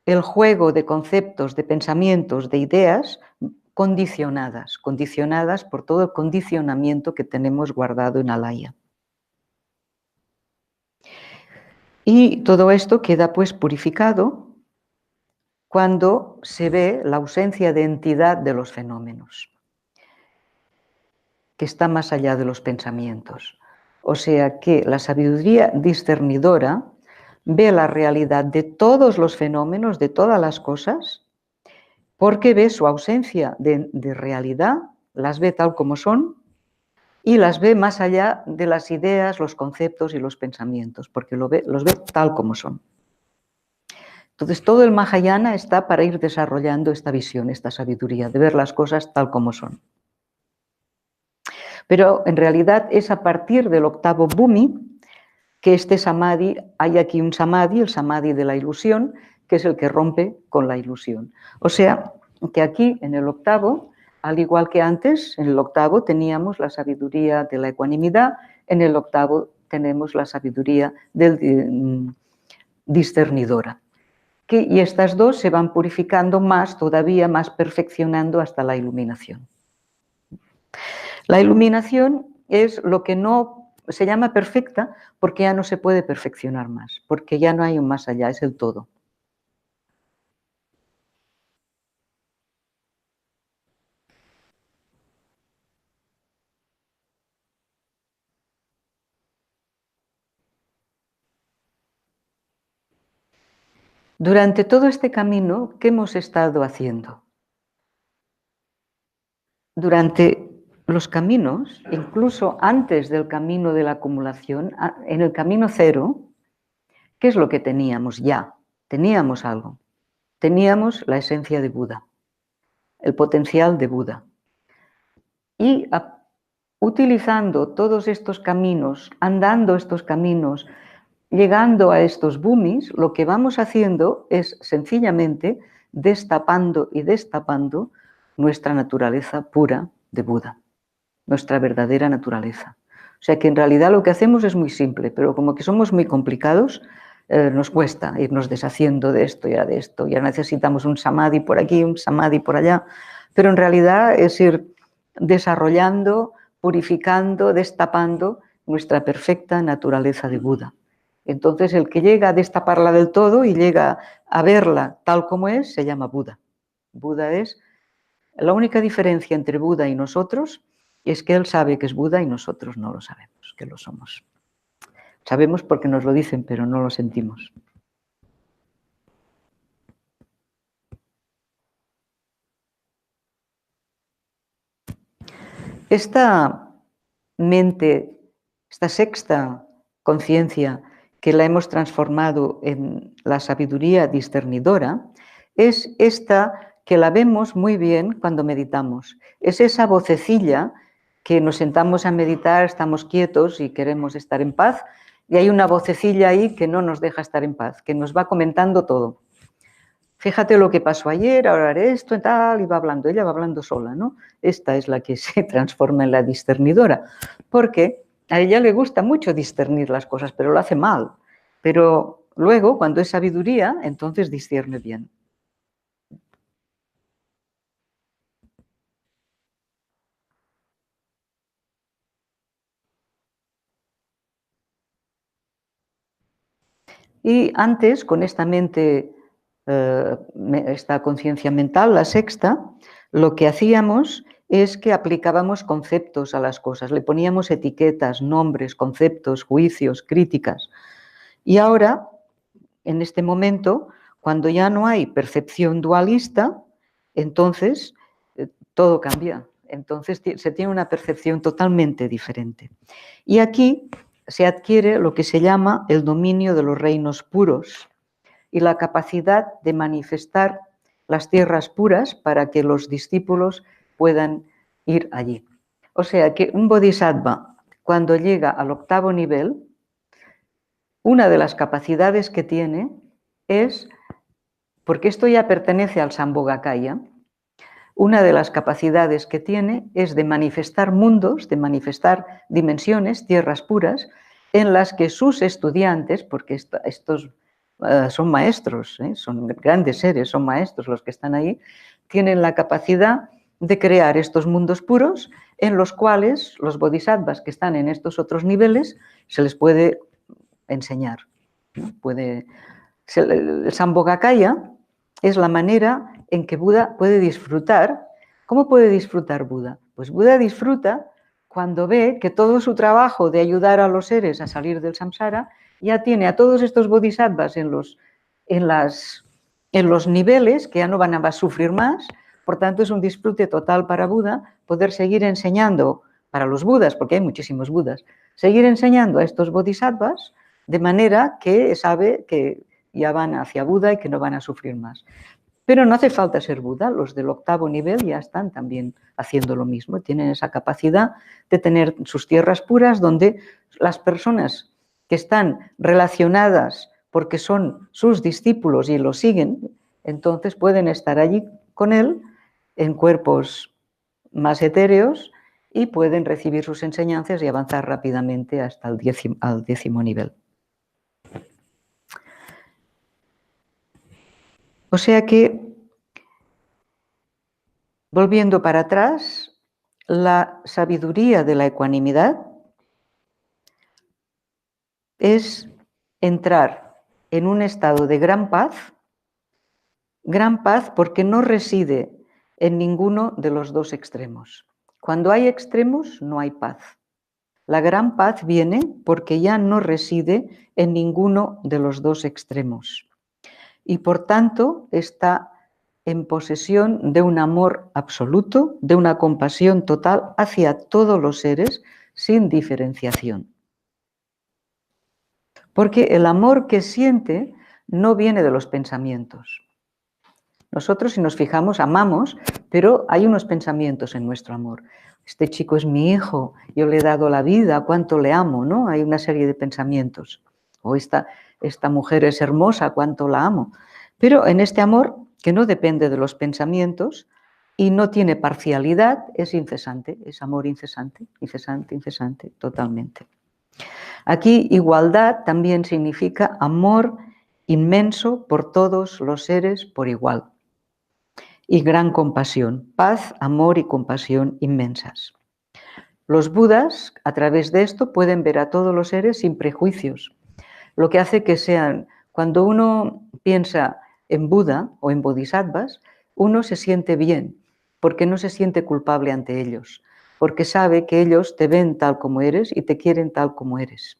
el juego de conceptos, de pensamientos, de ideas condicionadas por todo el condicionamiento que tenemos guardado en Alaya. Y todo esto queda pues purificado cuando se ve la ausencia de entidad de los fenómenos, que está más allá de los pensamientos. O sea que la sabiduría discernidora ve la realidad de todos los fenómenos, de todas las cosas, porque ve su ausencia de realidad, las ve tal como son y las ve más allá de las ideas, los conceptos y los pensamientos, porque los ve tal como son. Entonces, todo el Mahayana está para ir desarrollando esta visión, esta sabiduría, de ver las cosas tal como son. Pero en realidad es a partir del octavo Bhumi que este samadhi, hay aquí un samadhi, el samadhi de la ilusión, que es el que rompe con la ilusión. O sea, que aquí en el octavo, al igual que antes, en el octavo teníamos la sabiduría de la ecuanimidad, en el octavo tenemos la sabiduría del discernidora. Y estas dos se van purificando más, todavía más perfeccionando hasta la iluminación. La iluminación es lo que no se llama perfecta porque ya no se puede perfeccionar más, porque ya no hay un más allá, es el todo. Durante todo este camino, ¿qué hemos estado haciendo? Durante los caminos, incluso antes del camino de la acumulación, en el camino cero, ¿qué es lo que teníamos ya? Teníamos algo. Teníamos la esencia de Buda, el potencial de Buda. Y utilizando todos estos caminos, andando estos caminos, llegando a estos bhumis, lo que vamos haciendo es sencillamente destapando y destapando nuestra naturaleza pura de Buda, nuestra verdadera naturaleza. O sea que en realidad lo que hacemos es muy simple, pero como que somos muy complicados, nos cuesta irnos deshaciendo de esto, ya necesitamos un samadhi por aquí, un samadhi por allá, pero en realidad es ir desarrollando, purificando, destapando nuestra perfecta naturaleza de Buda. Entonces el que llega a destaparla del todo y llega a verla tal como es, se llama Buda. Buda es la única diferencia entre Buda y nosotros es que él sabe que es Buda y nosotros no lo sabemos, que lo somos. Sabemos porque nos lo dicen, pero no lo sentimos. Esta mente, esta sexta conciencia que la hemos transformado en la sabiduría discernidora, es esta que la vemos muy bien cuando meditamos. Es esa vocecilla que nos sentamos a meditar, estamos quietos y queremos estar en paz, y hay una vocecilla ahí que no nos deja estar en paz, que nos va comentando todo. Fíjate lo que pasó ayer, ahora haré esto y tal, y va hablando, ella va hablando sola, ¿no? Esta es la que se transforma en la discernidora, porque a ella le gusta mucho discernir las cosas, pero lo hace mal. Pero luego, cuando es sabiduría, entonces discierne bien. Y antes, con esta mente, esta conciencia mental, la sexta, lo que hacíamos es que aplicábamos conceptos a las cosas, le poníamos etiquetas, nombres, conceptos, juicios, críticas. Y ahora, en este momento, cuando ya no hay percepción dualista, entonces todo cambia. Entonces se tiene una percepción totalmente diferente. Y aquí se adquiere lo que se llama el dominio de los reinos puros y la capacidad de manifestar las tierras puras para que los discípulos puedan ir allí. O sea que un bodhisattva, cuando llega al octavo nivel, una de las capacidades que tiene es, porque esto ya pertenece al Sambhogakaya, una de las capacidades que tiene es de manifestar mundos, de manifestar dimensiones, tierras puras, en las que sus estudiantes, porque estos son maestros, son grandes seres, son maestros los que están ahí, tienen la capacidad de crear estos mundos puros en los cuales los bodhisattvas que están en estos otros niveles se les puede enseñar. El Sambhogakaya es la manera en que Buda puede disfrutar. ¿Cómo puede disfrutar Buda? Pues Buda disfruta cuando ve que todo su trabajo de ayudar a los seres a salir del samsara ya tiene a todos estos bodhisattvas en los niveles que ya no van a sufrir más. Por tanto, es un disfrute total para Buda poder seguir enseñando para los budas, porque hay muchísimos budas, seguir enseñando a estos bodhisattvas de manera que sabe que ya van hacia Buda y que no van a sufrir más. Pero no hace falta ser Buda, los del octavo nivel ya están también haciendo lo mismo, tienen esa capacidad de tener sus tierras puras donde las personas que están relacionadas porque son sus discípulos y lo siguen, entonces pueden estar allí con él en cuerpos más etéreos y pueden recibir sus enseñanzas y avanzar rápidamente hasta el décimo nivel. O sea que, volviendo para atrás, la sabiduría de la ecuanimidad es entrar en un estado de gran paz porque no reside en ninguno de los dos extremos. Cuando hay extremos, no hay paz. La gran paz viene porque ya no reside en ninguno de los dos extremos. Y por tanto está en posesión de un amor absoluto, de una compasión total hacia todos los seres sin diferenciación. Porque el amor que siente no viene de los pensamientos. Nosotros, si nos fijamos, amamos, pero hay unos pensamientos en nuestro amor. Este chico es mi hijo, yo le he dado la vida, cuánto le amo, ¿no? Hay una serie de pensamientos. O esta mujer es hermosa, cuánto la amo. Pero en este amor, que no depende de los pensamientos y no tiene parcialidad, es incesante, es amor incesante, incesante, incesante, totalmente. Aquí igualdad también significa amor inmenso por todos los seres por igual. Y gran compasión, paz, amor y compasión inmensas. Los budas, a través de esto, pueden ver a todos los seres sin prejuicios, lo que hace que sean, cuando uno piensa en Buda o en bodhisattvas, uno se siente bien, porque no se siente culpable ante ellos, porque sabe que ellos te ven tal como eres y te quieren tal como eres,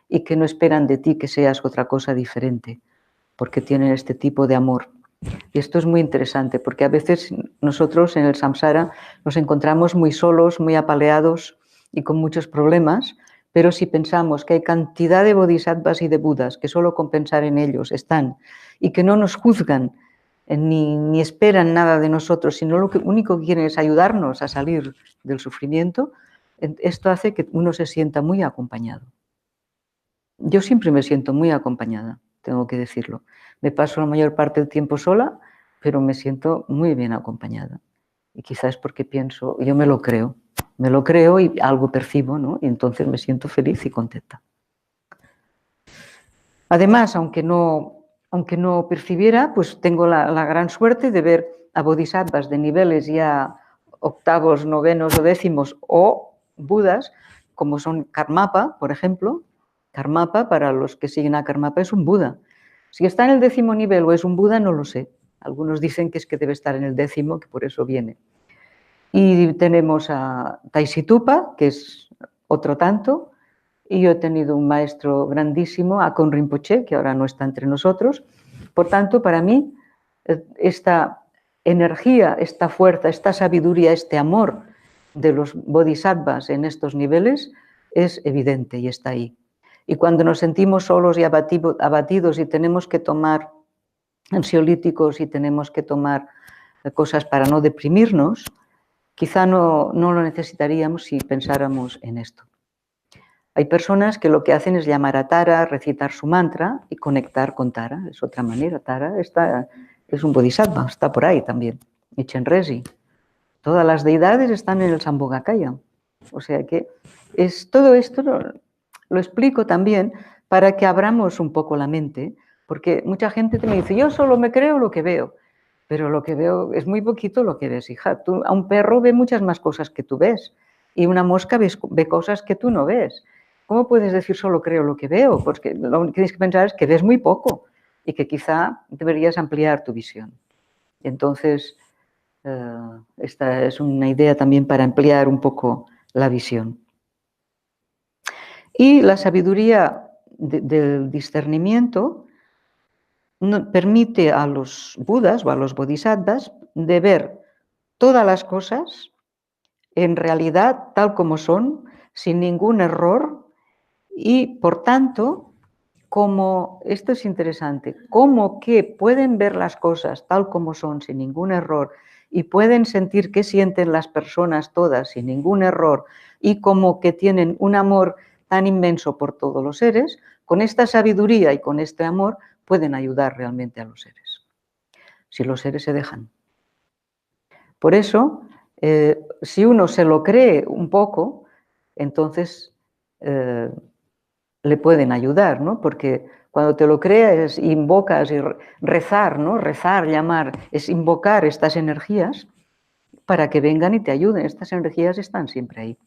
y que no esperan de ti que seas otra cosa diferente, porque tienen este tipo de amor. Y esto es muy interesante, porque a veces nosotros en el samsara nos encontramos muy solos, muy apaleados y con muchos problemas, pero si pensamos que hay cantidad de bodhisattvas y de budas que solo con pensar en ellos están y que no nos juzgan ni esperan nada de nosotros, sino lo único que quieren es ayudarnos a salir del sufrimiento, esto hace que uno se sienta muy acompañado. Yo siempre me siento muy acompañada, tengo que decirlo. Me paso la mayor parte del tiempo sola, pero me siento muy bien acompañada. Y quizás es porque pienso, yo me lo creo y algo percibo, ¿no? Y entonces me siento feliz y contenta. Además, aunque no percibiera, pues tengo la gran suerte de ver a bodhisattvas de niveles ya octavos, novenos o décimos o budas, como son Karmapa, por ejemplo. Karmapa, para los que siguen a Karmapa, es un Buda. Si está en el 10º nivel o es un Buda, no lo sé. Algunos dicen que es que debe estar en el 10º, que por eso viene. Y tenemos a Taisitupa, que es otro tanto, y yo he tenido un maestro grandísimo, Akon Rinpoche, que ahora no está entre nosotros. Por tanto, para mí, esta energía, esta fuerza, esta sabiduría, este amor de los bodhisattvas en estos niveles es evidente y está ahí. Y cuando nos sentimos solos y abatidos y tenemos que tomar ansiolíticos y tenemos que tomar cosas para no deprimirnos, quizá no lo necesitaríamos si pensáramos en esto. Hay personas que lo que hacen es llamar a Tara, recitar su mantra y conectar con Tara. Es otra manera. Tara es un bodhisattva, está por ahí también. Y Chenrezig. Todas las deidades están en el Sambhogakaya. O sea que todo esto lo explico también para que abramos un poco la mente, porque mucha gente me dice, yo solo me creo lo que veo, pero lo que veo es muy poquito lo que ves, hija. A un perro ve muchas más cosas que tú ves y una mosca ve cosas que tú no ves. ¿Cómo puedes decir solo creo lo que veo? Porque lo que tienes que pensar es que ves muy poco y que quizá deberías ampliar tu visión. Entonces, esta es una idea también para ampliar un poco la visión. Y la sabiduría del discernimiento permite a los budas o a los bodhisattvas de ver todas las cosas en realidad tal como son, sin ningún error y, por tanto, esto es interesante, como que pueden ver las cosas tal como son, sin ningún error, y pueden sentir qué sienten las personas todas sin ningún error, y como que tienen un amor tan inmenso por todos los seres, con esta sabiduría y con este amor pueden ayudar realmente a los seres, si los seres se dejan. Por eso, si uno se lo cree un poco, entonces le pueden ayudar, ¿no? Porque cuando te lo crees, invocas y rezar, ¿no? Rezar, llamar, es invocar estas energías para que vengan y te ayuden. Estas energías están siempre ahí.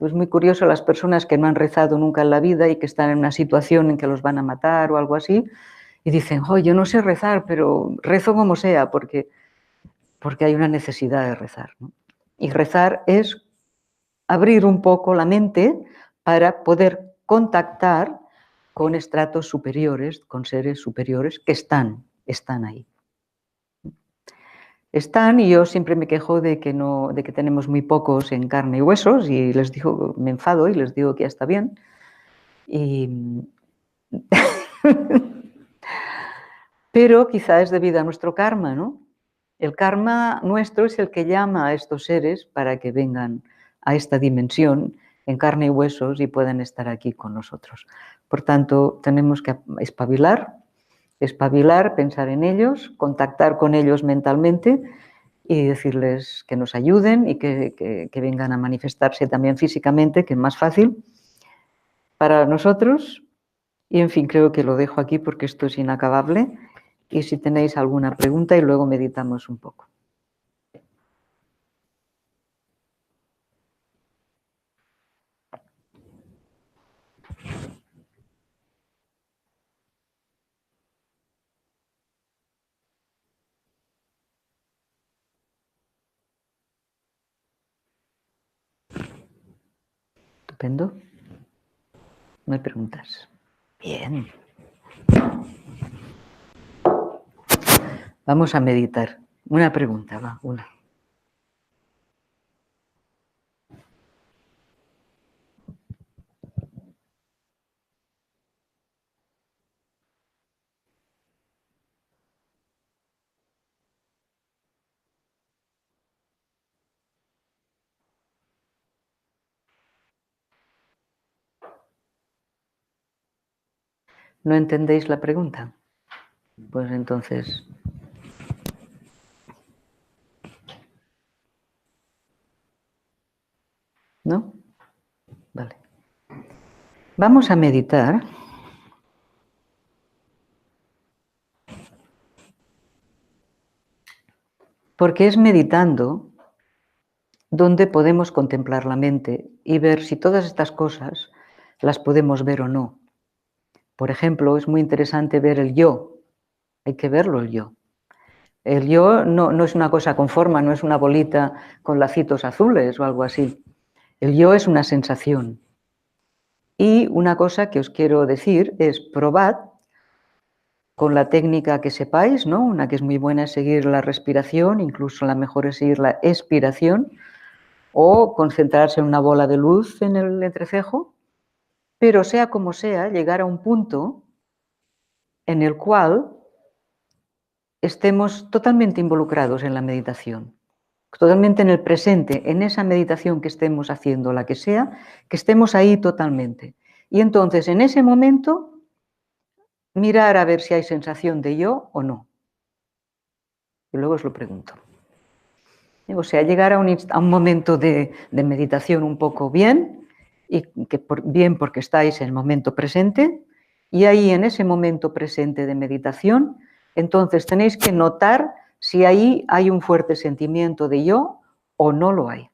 Es muy curioso las personas que no han rezado nunca en la vida y que están en una situación en que los van a matar o algo así, y dicen, oh, yo no sé rezar, pero rezo como sea, porque hay una necesidad de rezar, ¿no? Y rezar es abrir un poco la mente para poder contactar con estratos superiores, con seres superiores que están ahí. Están, y yo siempre me quejo de que tenemos muy pocos en carne y huesos, y les digo, me enfado y les digo que ya está bien. Pero quizá es debido a nuestro karma, ¿no? El karma nuestro es el que llama a estos seres para que vengan a esta dimensión en carne y huesos y puedan estar aquí con nosotros. Por tanto, tenemos que espabilar, pensar en ellos, contactar con ellos mentalmente y decirles que nos ayuden y que vengan a manifestarse también físicamente, que es más fácil para nosotros. Y, en fin, creo que lo dejo aquí porque esto es inacabable. Y si tenéis alguna pregunta y luego meditamos un poco. Estupendo. ¿No hay preguntas? Bien. Vamos a meditar. Una pregunta, va, una. ¿No entendéis la pregunta? Pues entonces... ¿No? Vale. Vamos a meditar. Porque es meditando donde podemos contemplar la mente y ver si todas estas cosas las podemos ver o no. Por ejemplo, es muy interesante ver el yo hay que verlo el yo. El yo no es una cosa con forma, no es una bolita con lacitos azules o algo así. El yo es una sensación. Y una cosa que os quiero decir es probad con la técnica que sepáis, ¿no? Una que es muy buena es seguir la respiración, incluso la mejor es seguir la expiración, o concentrarse en una bola de luz en el entrecejo, pero sea como sea, llegar a un punto en el cual estemos totalmente involucrados en la meditación, totalmente en el presente, en esa meditación que estemos haciendo, la que sea, que estemos ahí totalmente. Y entonces, en ese momento, mirar a ver si hay sensación de yo o no. Y luego os lo pregunto. O sea, llegar a un momento de meditación un poco bien, y bien porque estáis en el momento presente, y ahí en ese momento presente de meditación, entonces tenéis que notar si ahí hay un fuerte sentimiento de yo o no lo hay.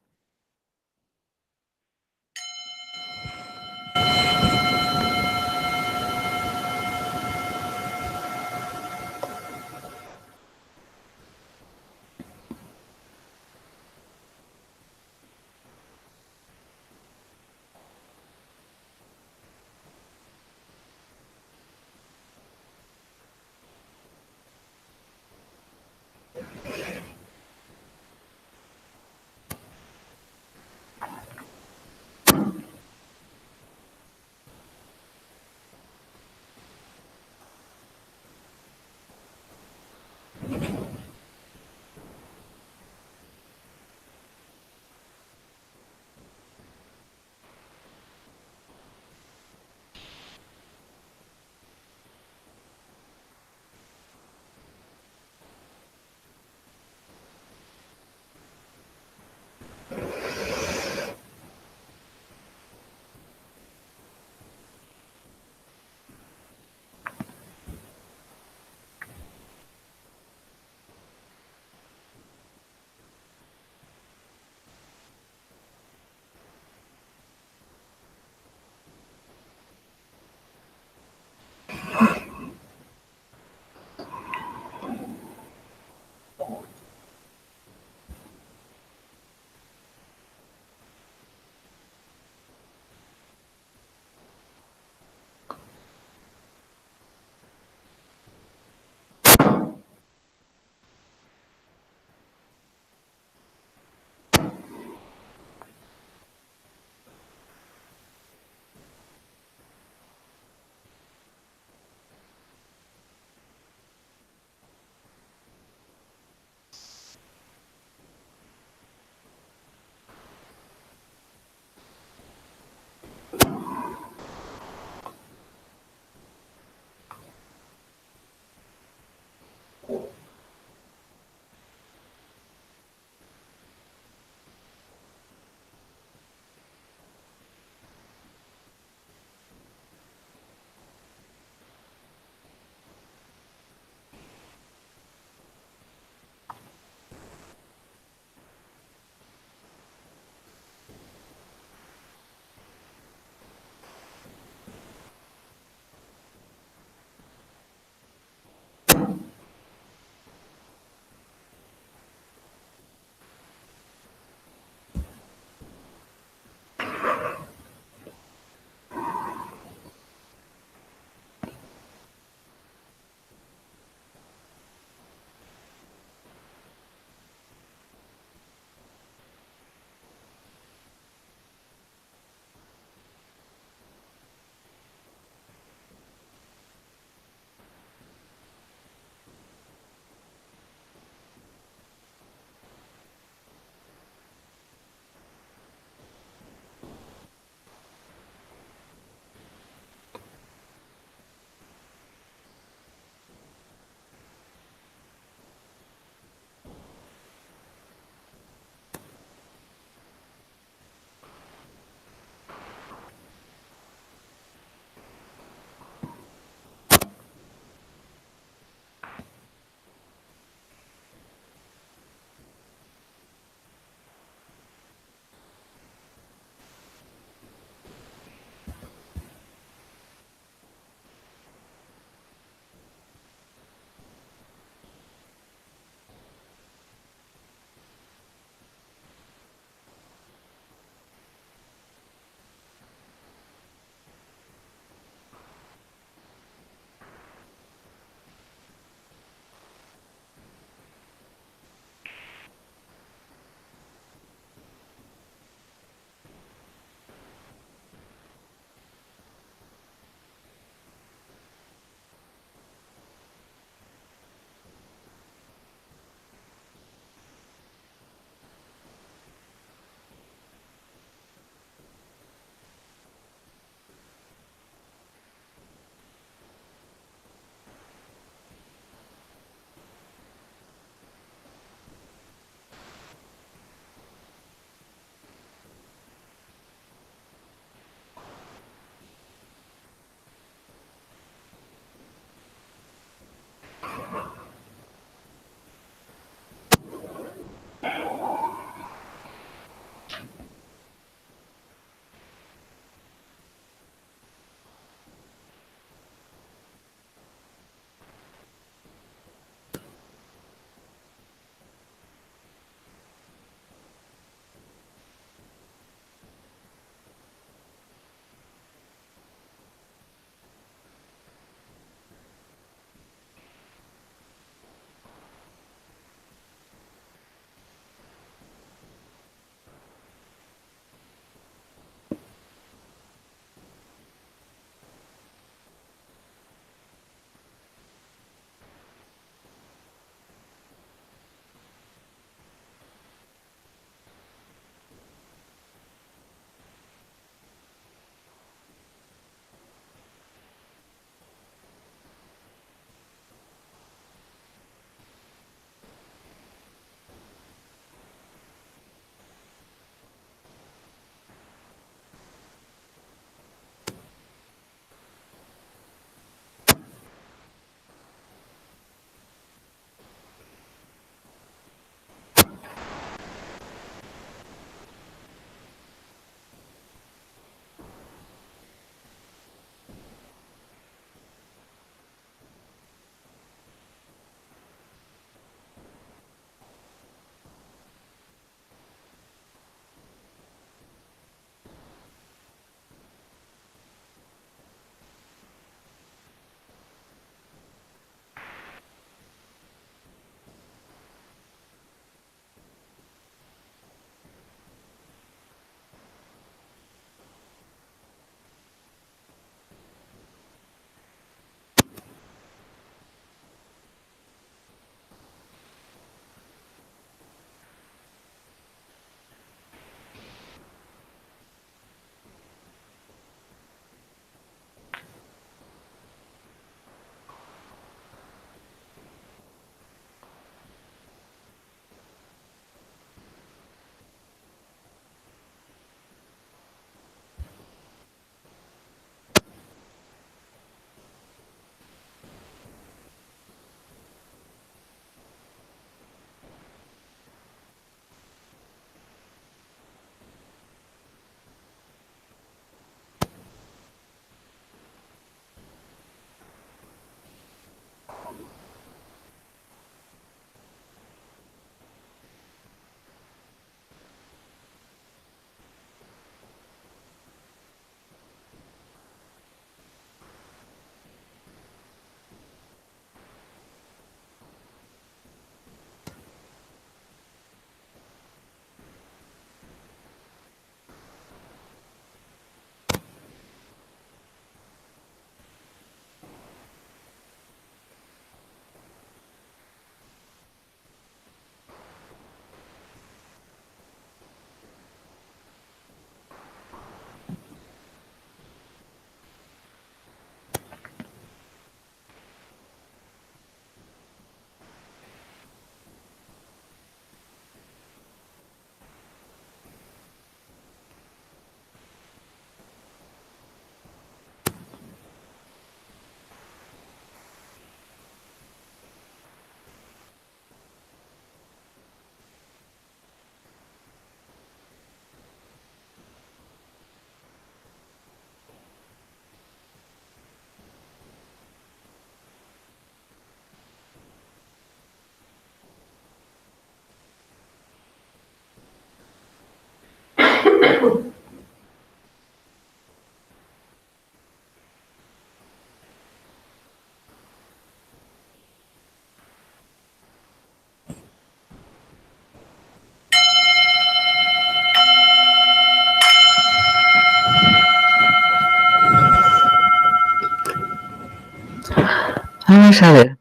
Vamos a ver.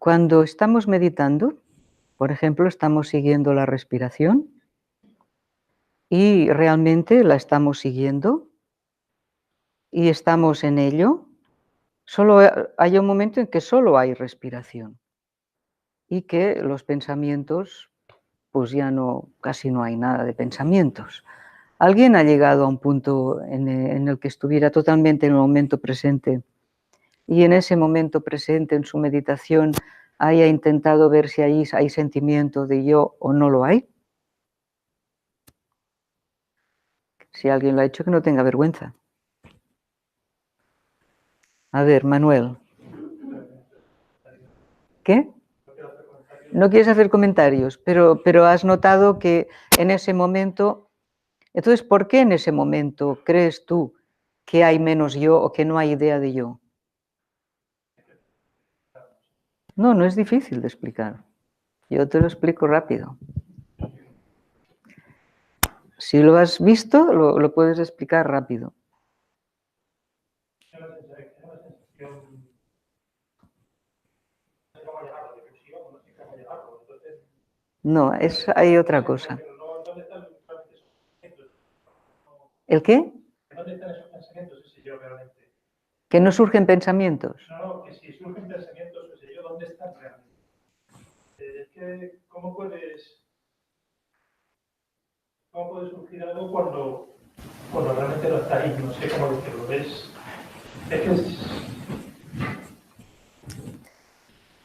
Cuando estamos meditando, por ejemplo, estamos siguiendo la respiración y realmente la estamos siguiendo y estamos en ello. Solo hay un momento en que solo hay respiración y que los pensamientos, pues ya no, casi no hay nada de pensamientos. ¿Alguien ha llegado a un punto en el que estuviera totalmente en el momento presente y en ese momento presente, en su meditación, haya intentado ver si ahí hay sentimiento de yo o no lo hay? Si alguien lo ha hecho, que no tenga vergüenza. A ver, Manuel. ¿Qué? No quieres hacer comentarios, pero has notado que en ese momento... Entonces, ¿por qué en ese momento crees tú que hay menos yo o que no hay idea de yo? No, no es difícil de explicar. Yo te lo explico rápido. Si lo has visto, lo puedes explicar rápido. No, hay otra cosa. ¿El qué? ¿Dónde están esos pensamientos, ese yo realmente? ¿Que no surgen pensamientos? No, que si surgen pensamientos, ese yo, ¿dónde están realmente? Es que, ¿cómo puede surgir algo cuando realmente no está ahí? No sé cómo decirlo. Es que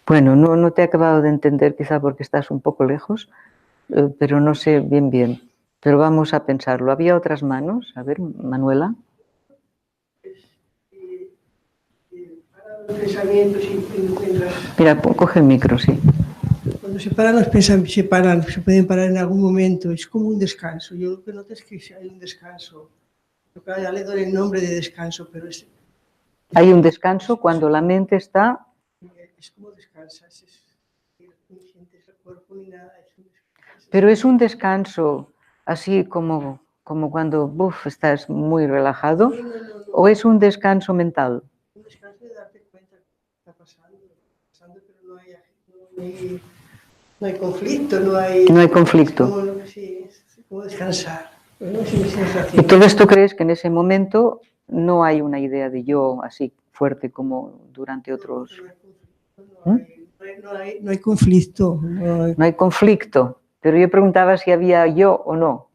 Bueno, no te he acabado de entender, quizá porque estás un poco lejos, pero no sé bien. Pero vamos a pensarlo. ¿Había otras manos? A ver, Manuela. Los pensamientos y encuentras... Mira, coge el micro, sí. Cuando se paran los pensamientos, se pueden parar en algún momento, es como un descanso. Yo lo que noto es que hay un descanso. Yo ya le doy el nombre de descanso, pero es... Hay un descanso cuando la mente está... Es como descansas, no sientes el cuerpo ni nada. Pero es un descanso así como cuando estás muy relajado, No. ¿o es un descanso mental? Un descanso de darte cuenta que está pasando, pero no hay conflicto, no hay... No hay conflicto. Es como descansar. No es una sensación. Entonces, ¿tú crees que en ese momento no hay una idea de yo así fuerte como durante otros? No hay conflicto. No hay conflicto, pero yo preguntaba si había yo o no.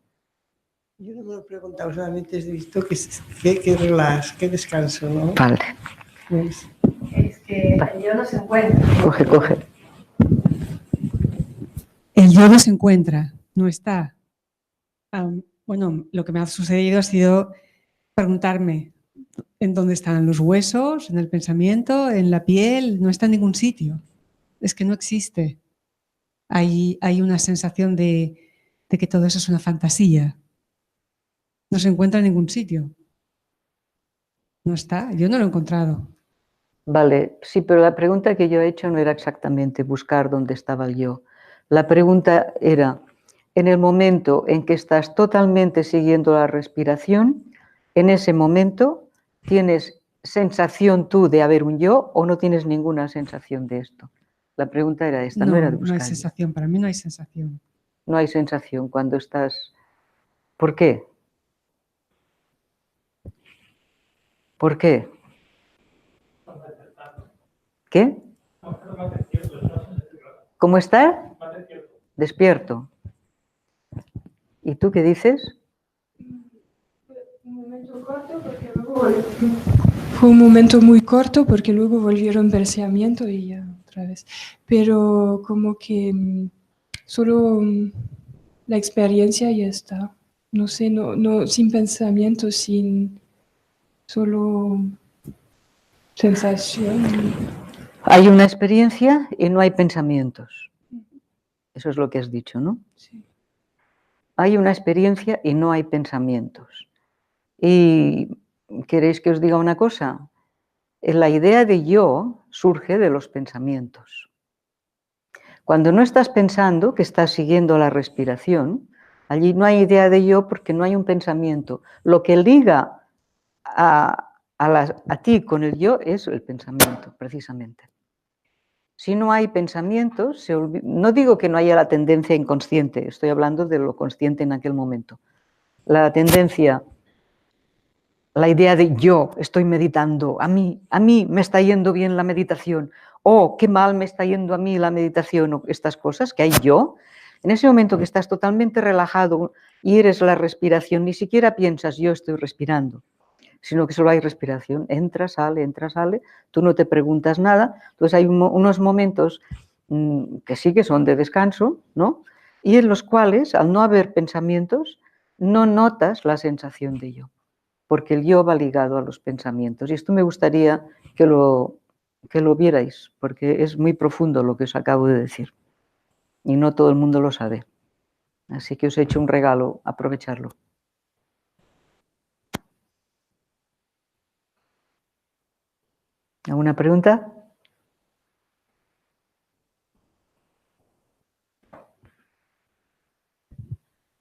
Yo no me lo he preguntado, solamente he visto que relax, que descanso, ¿no? Vale. Pues, Es que el yo no se encuentra. Coge. El yo no se encuentra, no está. Bueno, lo que me ha sucedido ha sido preguntarme en dónde están los huesos, en el pensamiento, en la piel, no está en ningún sitio. Es que no existe. Hay una sensación de que todo eso es una fantasía. No se encuentra en ningún sitio. No está, yo no lo he encontrado. Vale, sí, pero la pregunta que yo he hecho no era exactamente buscar dónde estaba el yo. La pregunta era, en el momento en que estás totalmente siguiendo la respiración, en ese momento, ¿tienes sensación tú de haber un yo o no tienes ninguna sensación de esto? La pregunta era esta, no era de buscar. No hay sensación, para mí no hay sensación. No hay sensación cuando estás... ¿Por qué? ¿Por qué? ¿Qué? ¿Cómo estar? Despierto. ¿Y tú qué dices? Fue un momento muy corto porque luego volvieron pensamiento y ya otra vez. Pero como que solo la experiencia ya está. No sé, no sin pensamiento, sin solo sensación. Hay una experiencia y no hay pensamientos. Eso es lo que has dicho, ¿no? Sí. Hay una experiencia y no hay pensamientos. ¿Y queréis que os diga una cosa? La idea de yo surge de los pensamientos. Cuando no estás pensando, que estás siguiendo la respiración, allí no hay idea de yo porque no hay un pensamiento. Lo que liga a a ti con el yo es el pensamiento, precisamente. Si no hay pensamientos, no digo que no haya la tendencia inconsciente, estoy hablando de lo consciente en aquel momento. La tendencia, la idea de yo estoy meditando, a mí me está yendo bien la meditación, o qué mal me está yendo a mí la meditación, o estas cosas que hay yo. En ese momento que estás totalmente relajado y eres la respiración, ni siquiera piensas yo estoy respirando, sino que solo hay respiración, entra, sale, tú no te preguntas nada. Entonces hay unos momentos que sí que son de descanso, ¿no? Y en los cuales, al no haber pensamientos, no notas la sensación de yo, porque el yo va ligado a los pensamientos. Y esto me gustaría que lo vierais, porque es muy profundo lo que os acabo de decir, y no todo el mundo lo sabe. Así que os he hecho un regalo, aprovecharlo. ¿Alguna pregunta?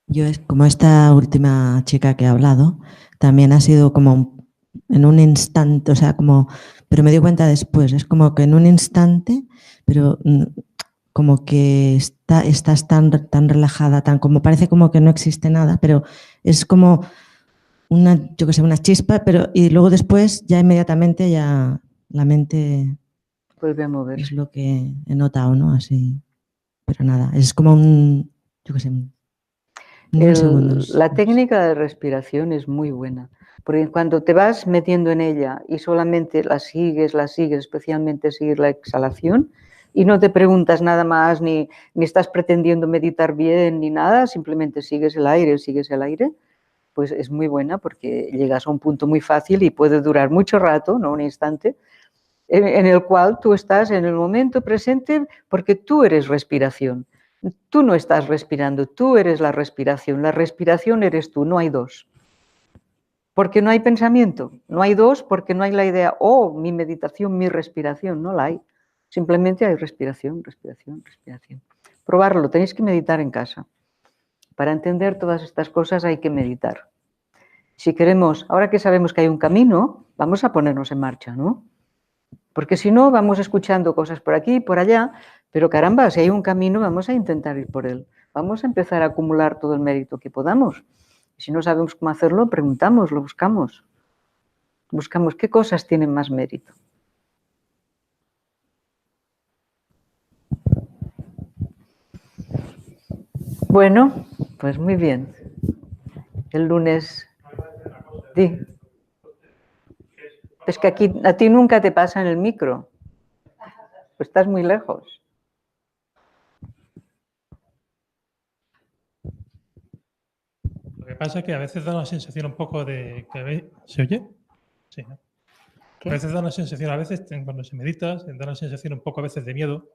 Yo es como esta última chica que ha hablado, también ha sido como en un instante, o sea, como, pero me di cuenta después, es como que en un instante, pero como que estás tan relajada, tan como parece como que no existe nada, pero es como yo que sé, una chispa, pero y luego después ya inmediatamente ya la mente vuelve a moverse. Es lo que he notado, ¿no? Así, pero nada, es como yo que sé, unos segundos. La técnica de respiración es muy buena, porque cuando te vas metiendo en ella y solamente la sigues, especialmente seguir la exhalación, y no te preguntas nada más, ni estás pretendiendo meditar bien, ni nada, simplemente sigues el aire, pues es muy buena porque llegas a un punto muy fácil y puede durar mucho rato, no un instante, en el cual tú estás en el momento presente porque tú eres respiración. Tú no estás respirando, tú eres la respiración eres tú, no hay dos. Porque no hay pensamiento, no hay dos porque no hay la idea, mi meditación, mi respiración, no la hay. Simplemente hay respiración. Probarlo, tenéis que meditar en casa. Para entender todas estas cosas hay que meditar. Si queremos, ahora que sabemos que hay un camino, vamos a ponernos en marcha, ¿no? Porque si no, vamos escuchando cosas por aquí y por allá, pero caramba, si hay un camino, vamos a intentar ir por él. Vamos a empezar a acumular todo el mérito que podamos. Si no sabemos cómo hacerlo, preguntamos, lo buscamos. Buscamos qué cosas tienen más mérito. Bueno, pues muy bien. El lunes... Es que aquí a ti nunca te pasa en el micro. Pues estás muy lejos. Lo que pasa es que a veces da una sensación un poco de... ¿Se oye? Sí, ¿no? A veces da una sensación, cuando se medita, da una sensación un poco a veces de miedo,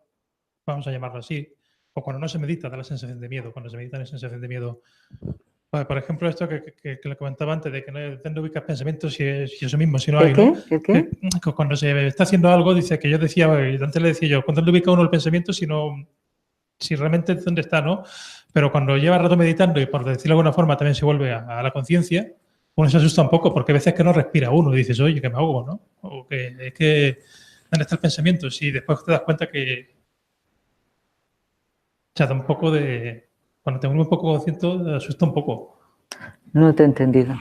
vamos a llamarlo así, o cuando no se medita da la sensación de miedo, cuando se medita da la sensación de miedo. Por ejemplo, esto que le comentaba antes, de que no ubicas pensamientos y eso mismo, si no hay, ¿no? ¿El qué? Que cuando se está haciendo algo, dice que yo decía, antes le decía yo, cuando no ubica uno el pensamiento, si realmente dónde está, ¿no? Pero cuando lleva rato meditando y por decirlo de alguna forma también se vuelve a la conciencia, uno se asusta un poco porque a veces que no respira uno y dices, oye, que me ahogo, ¿no? O que es que ¿dónde está el pensamiento? Y después te das cuenta que da un poco de... Cuando te vuelve un poco consciente, te asusta un poco. No te he entendido,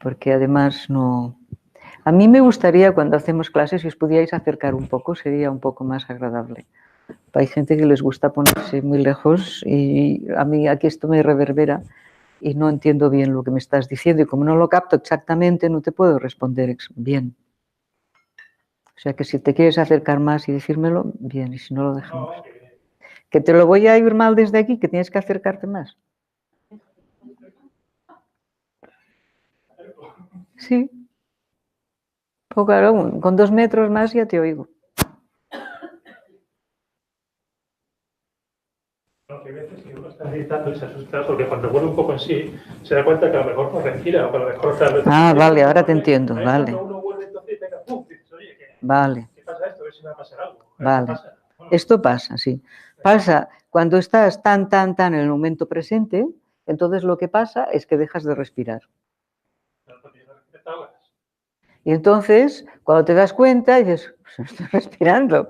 porque además no... A mí me gustaría cuando hacemos clases, si os pudierais acercar un poco, sería un poco más agradable. Hay gente que les gusta ponerse muy lejos y a mí aquí esto me reverbera y no entiendo bien lo que me estás diciendo y como no lo capto exactamente no te puedo responder bien. O sea que si te quieres acercar más y decírmelo, bien, y si no lo dejamos. Que te lo voy a ir mal desde aquí, que tienes que acercarte más. Sí. Pues claro, con 2 metros más ya te oigo. Hay veces que uno está meditando y se asusta porque cuando vuelve un poco en sí, se da cuenta que a lo mejor no respira o que a lo mejor tal vez... Vale, ahora te entiendo, vale. Cuando uno vuelve entonces, venga, ¡pum! Dices, oye, vale. ¿qué pasa esto? A ver si me va a pasar algo. Vale. Bueno, esto pasa, sí. Pasa cuando estás tan en el momento presente, entonces lo que pasa es que dejas de respirar. Y entonces, cuando te das cuenta, dices, pues estoy respirando.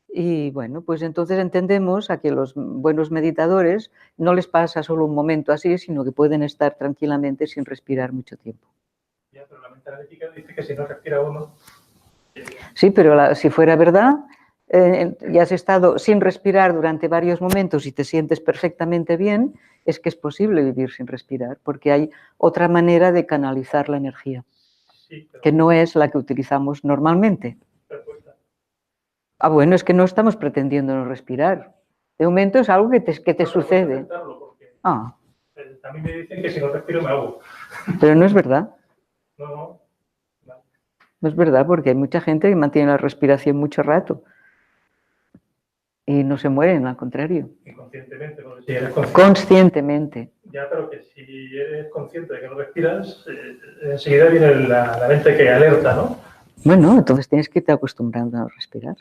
Y bueno, pues entonces entendemos a que los buenos meditadores no les pasa solo un momento así, sino que pueden estar tranquilamente sin respirar mucho tiempo. Ya, pero la mente analítica dice que si no respira uno... Sí, pero si fuera verdad, y has estado sin respirar durante varios momentos y te sientes perfectamente bien, es que es posible vivir sin respirar, porque hay otra manera de canalizar la energía, sí, que no es la que utilizamos normalmente. Ah, bueno, es que no estamos pretendiendo no respirar. De momento es algo que te sucede. Ah. A mí me dicen que si no respiro me ahogo. Pero no es verdad. No. No es verdad, porque hay mucha gente que mantiene la respiración mucho rato y no se mueren, al contrario. Inconscientemente, porque si eres consciente. Conscientemente. Ya, pero que si eres consciente de que no respiras, enseguida viene la mente que alerta, ¿no? Bueno, entonces tienes que irte acostumbrando a respirar.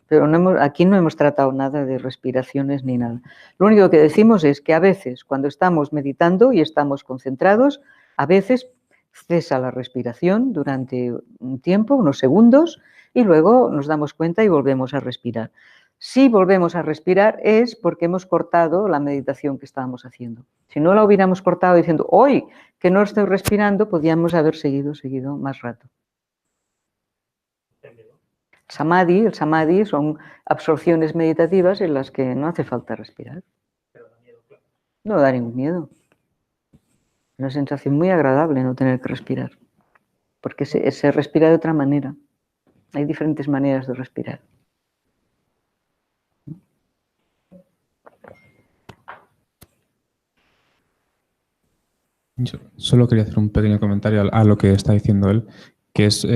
Pero aquí no hemos tratado nada de respiraciones ni nada. Lo único que decimos es que a veces, cuando estamos meditando y estamos concentrados, a veces cesa la respiración durante un tiempo, unos segundos, y luego nos damos cuenta y volvemos a respirar. Si volvemos a respirar es porque hemos cortado la meditación que estábamos haciendo. Si no la hubiéramos cortado diciendo, hoy que no estoy respirando, podríamos haber seguido más rato. El samadhi son absorciones meditativas en las que no hace falta respirar. No da ningún miedo. Una sensación muy agradable no tener que respirar, porque se respira de otra manera. Hay diferentes maneras de respirar. Yo solo quería hacer un pequeño comentario a lo que está diciendo él, que es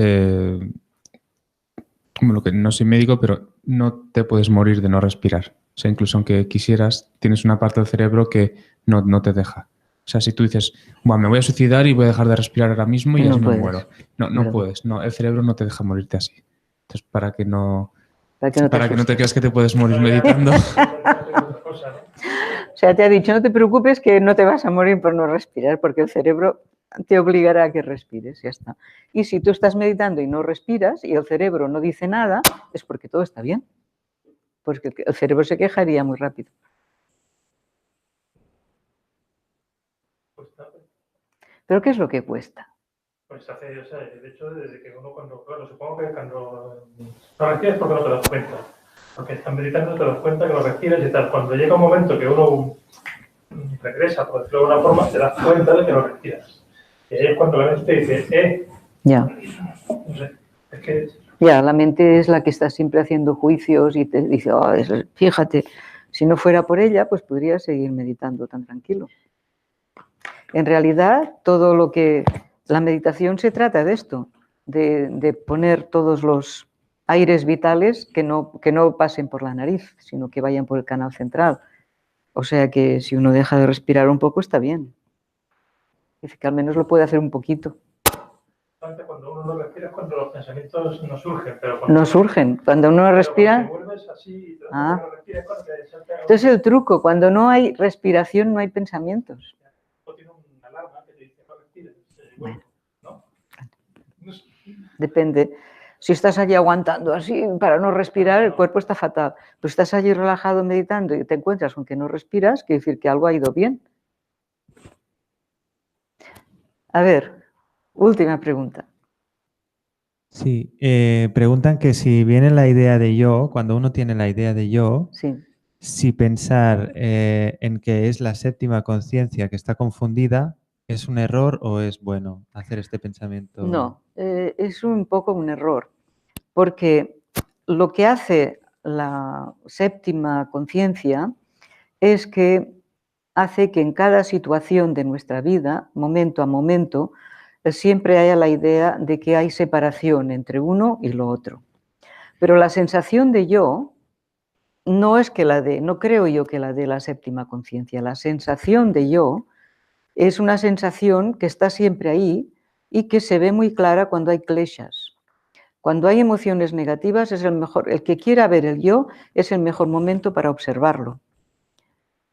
como lo que no soy médico, pero no te puedes morir de no respirar. O sea, incluso aunque quisieras, tienes una parte del cerebro que no te deja. O sea, si tú dices, bueno, me voy a suicidar y voy a dejar de respirar ahora mismo y así me muero. No puedes. No, el cerebro no te deja morirte así. Entonces, para que no te creas que te puedes morir meditando. O sea, te ha dicho, no te preocupes que no te vas a morir por no respirar, porque el cerebro te obligará a que respires, ya está. Y si tú estás meditando y no respiras y el cerebro no dice nada, es porque todo está bien. Porque el cerebro se quejaría muy rápido. ¿Pero qué es lo que cuesta? Pues el hecho de que uno supongo que cuando no respiras porque no te das cuenta. Porque estás meditando, te das cuenta que no respiras y tal. Cuando llega un momento que uno regresa, por decirlo de alguna forma, te das cuenta de que no respiras. Y ahí es cuando la mente te dice, Ya. No sé, es que... Ya, la mente es la que está siempre haciendo juicios y te dice, fíjate, si no fuera por ella, pues podrías seguir meditando tan tranquilo. En realidad, todo lo que... La meditación se trata de esto, de poner todos los aires vitales que no pasen por la nariz, sino que vayan por el canal central. O sea que si uno deja de respirar un poco, está bien. Dice que al menos lo puede hacer un poquito. Cuando uno no respira es cuando los pensamientos no surgen. No surgen. Cuando uno respira... Entonces el truco, cuando no hay respiración, no hay pensamientos. Bueno, depende. Si estás allí aguantando así para no respirar, el cuerpo está fatal. Pero estás allí relajado meditando y te encuentras con que no respiras, quiere decir que algo ha ido bien. A ver, última pregunta. Sí, preguntan que si viene la idea de yo, cuando uno tiene la idea de yo, sí. Si pensar en que es la séptima conciencia que está confundida, ¿es un error o es bueno hacer este pensamiento? No, es un poco un error, porque lo que hace la séptima conciencia es que hace que en cada situación de nuestra vida, momento a momento, siempre haya la idea de que hay separación entre uno y lo otro. Pero la sensación de yo no es que no creo yo que la de la séptima conciencia. La sensación de yo es una sensación que está siempre ahí y que se ve muy clara cuando hay kleshas. Cuando hay emociones negativas, el que quiera ver el yo es el mejor momento para observarlo.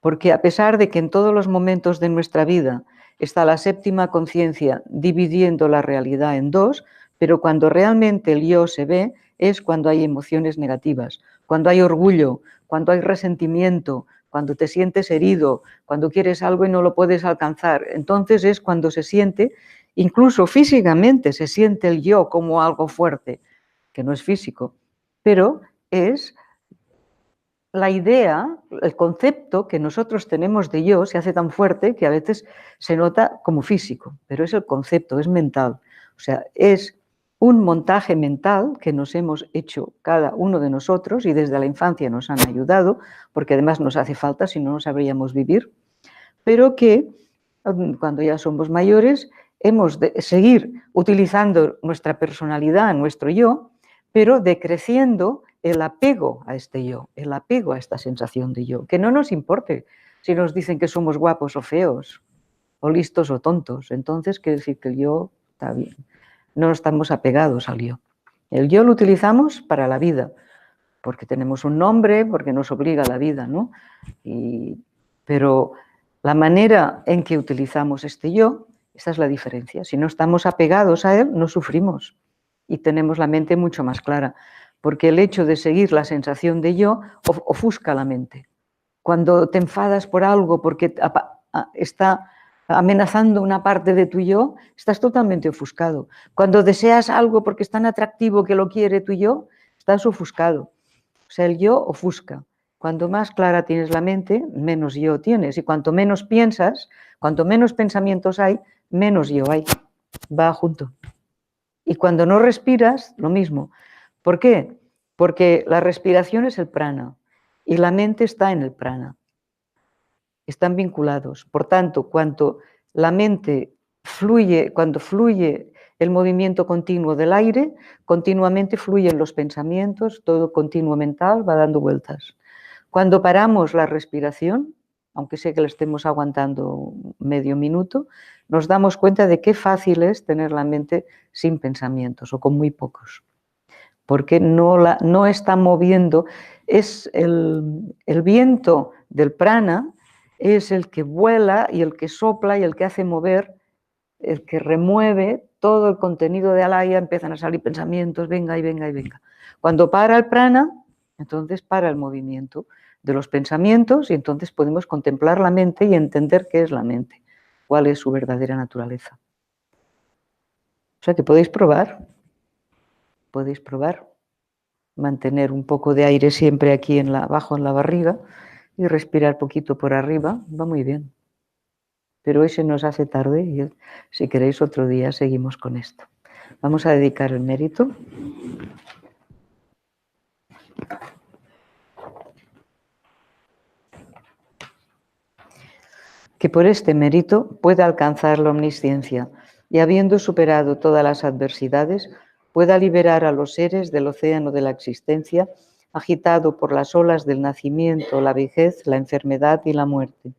Porque a pesar de que en todos los momentos de nuestra vida está la séptima conciencia dividiendo la realidad en dos, pero cuando realmente el yo se ve es cuando hay emociones negativas, cuando hay orgullo, cuando hay resentimiento, cuando te sientes herido, cuando quieres algo y no lo puedes alcanzar. Entonces es cuando se siente, incluso físicamente se siente el yo como algo fuerte, que no es físico, pero es la idea, el concepto que nosotros tenemos de yo se hace tan fuerte que a veces se nota como físico, pero es el concepto, es mental. O sea, es un montaje mental que nos hemos hecho cada uno de nosotros y desde la infancia nos han ayudado, porque además nos hace falta, si no, no sabríamos vivir, pero que cuando ya somos mayores hemos de seguir utilizando nuestra personalidad, nuestro yo, pero decreciendo el apego a este yo, el apego a esta sensación de yo, que no nos importe si nos dicen que somos guapos o feos, o listos o tontos, entonces quiere decir que el yo está bien, no estamos apegados al yo. El yo lo utilizamos para la vida, porque tenemos un nombre, porque nos obliga a la vida, ¿no? Pero la manera en que utilizamos este yo, esa es la diferencia. Si no estamos apegados a él, no sufrimos y tenemos la mente mucho más clara, porque el hecho de seguir la sensación de yo ofusca la mente. Cuando te enfadas por algo porque está amenazando una parte de tu yo, estás totalmente ofuscado. Cuando deseas algo porque es tan atractivo que lo quiere tu yo, estás ofuscado. O sea, el yo ofusca. Cuanto más clara tienes la mente, menos yo tienes. Y cuanto menos piensas, cuanto menos pensamientos hay, menos yo hay. Va junto. Y cuando no respiras, lo mismo. ¿Por qué? Porque la respiración es el prana y la mente está en el prana. Están vinculados. Por tanto, cuando la mente fluye, cuando fluye el movimiento continuo del aire, continuamente fluyen los pensamientos, todo continuo mental va dando vueltas. Cuando paramos la respiración, aunque sé que la estemos aguantando medio minuto, nos damos cuenta de qué fácil es tener la mente sin pensamientos o con muy pocos, porque no está moviendo, es el viento del prana, es el que vuela y el que sopla y el que hace mover, el que remueve todo el contenido de alaya, empiezan a salir pensamientos, venga y venga y venga. Cuando para el prana, entonces para el movimiento de los pensamientos y entonces podemos contemplar la mente y entender qué es la mente, cuál es su verdadera naturaleza. O sea que podéis probar mantener un poco de aire siempre aquí abajo en la barriga y respirar poquito por arriba, va muy bien. Pero hoy se nos hace tarde y si queréis otro día seguimos con esto. Vamos a dedicar el mérito. Que por este mérito pueda alcanzar la omnisciencia y habiendo superado todas las adversidades, pueda liberar a los seres del océano de la existencia, agitado por las olas del nacimiento, la vejez, la enfermedad y la muerte,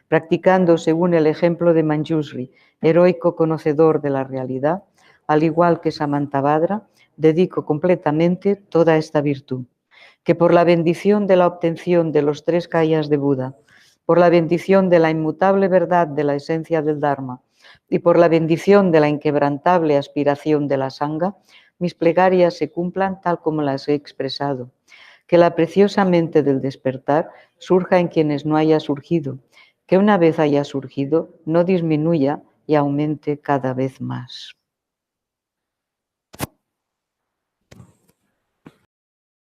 practicando según el ejemplo de Manjushri, heroico conocedor de la realidad, al igual que Samantabhadra, dedico completamente toda esta virtud, que por la bendición de la obtención de los 3 kayas de Buda, por la bendición de la inmutable verdad de la esencia del Dharma y por la bendición de la inquebrantable aspiración de la Sangha, mis plegarias se cumplan tal como las he expresado. Que la preciosa mente del despertar surja en quienes no haya surgido, que una vez haya surgido no disminuya y aumente cada vez más.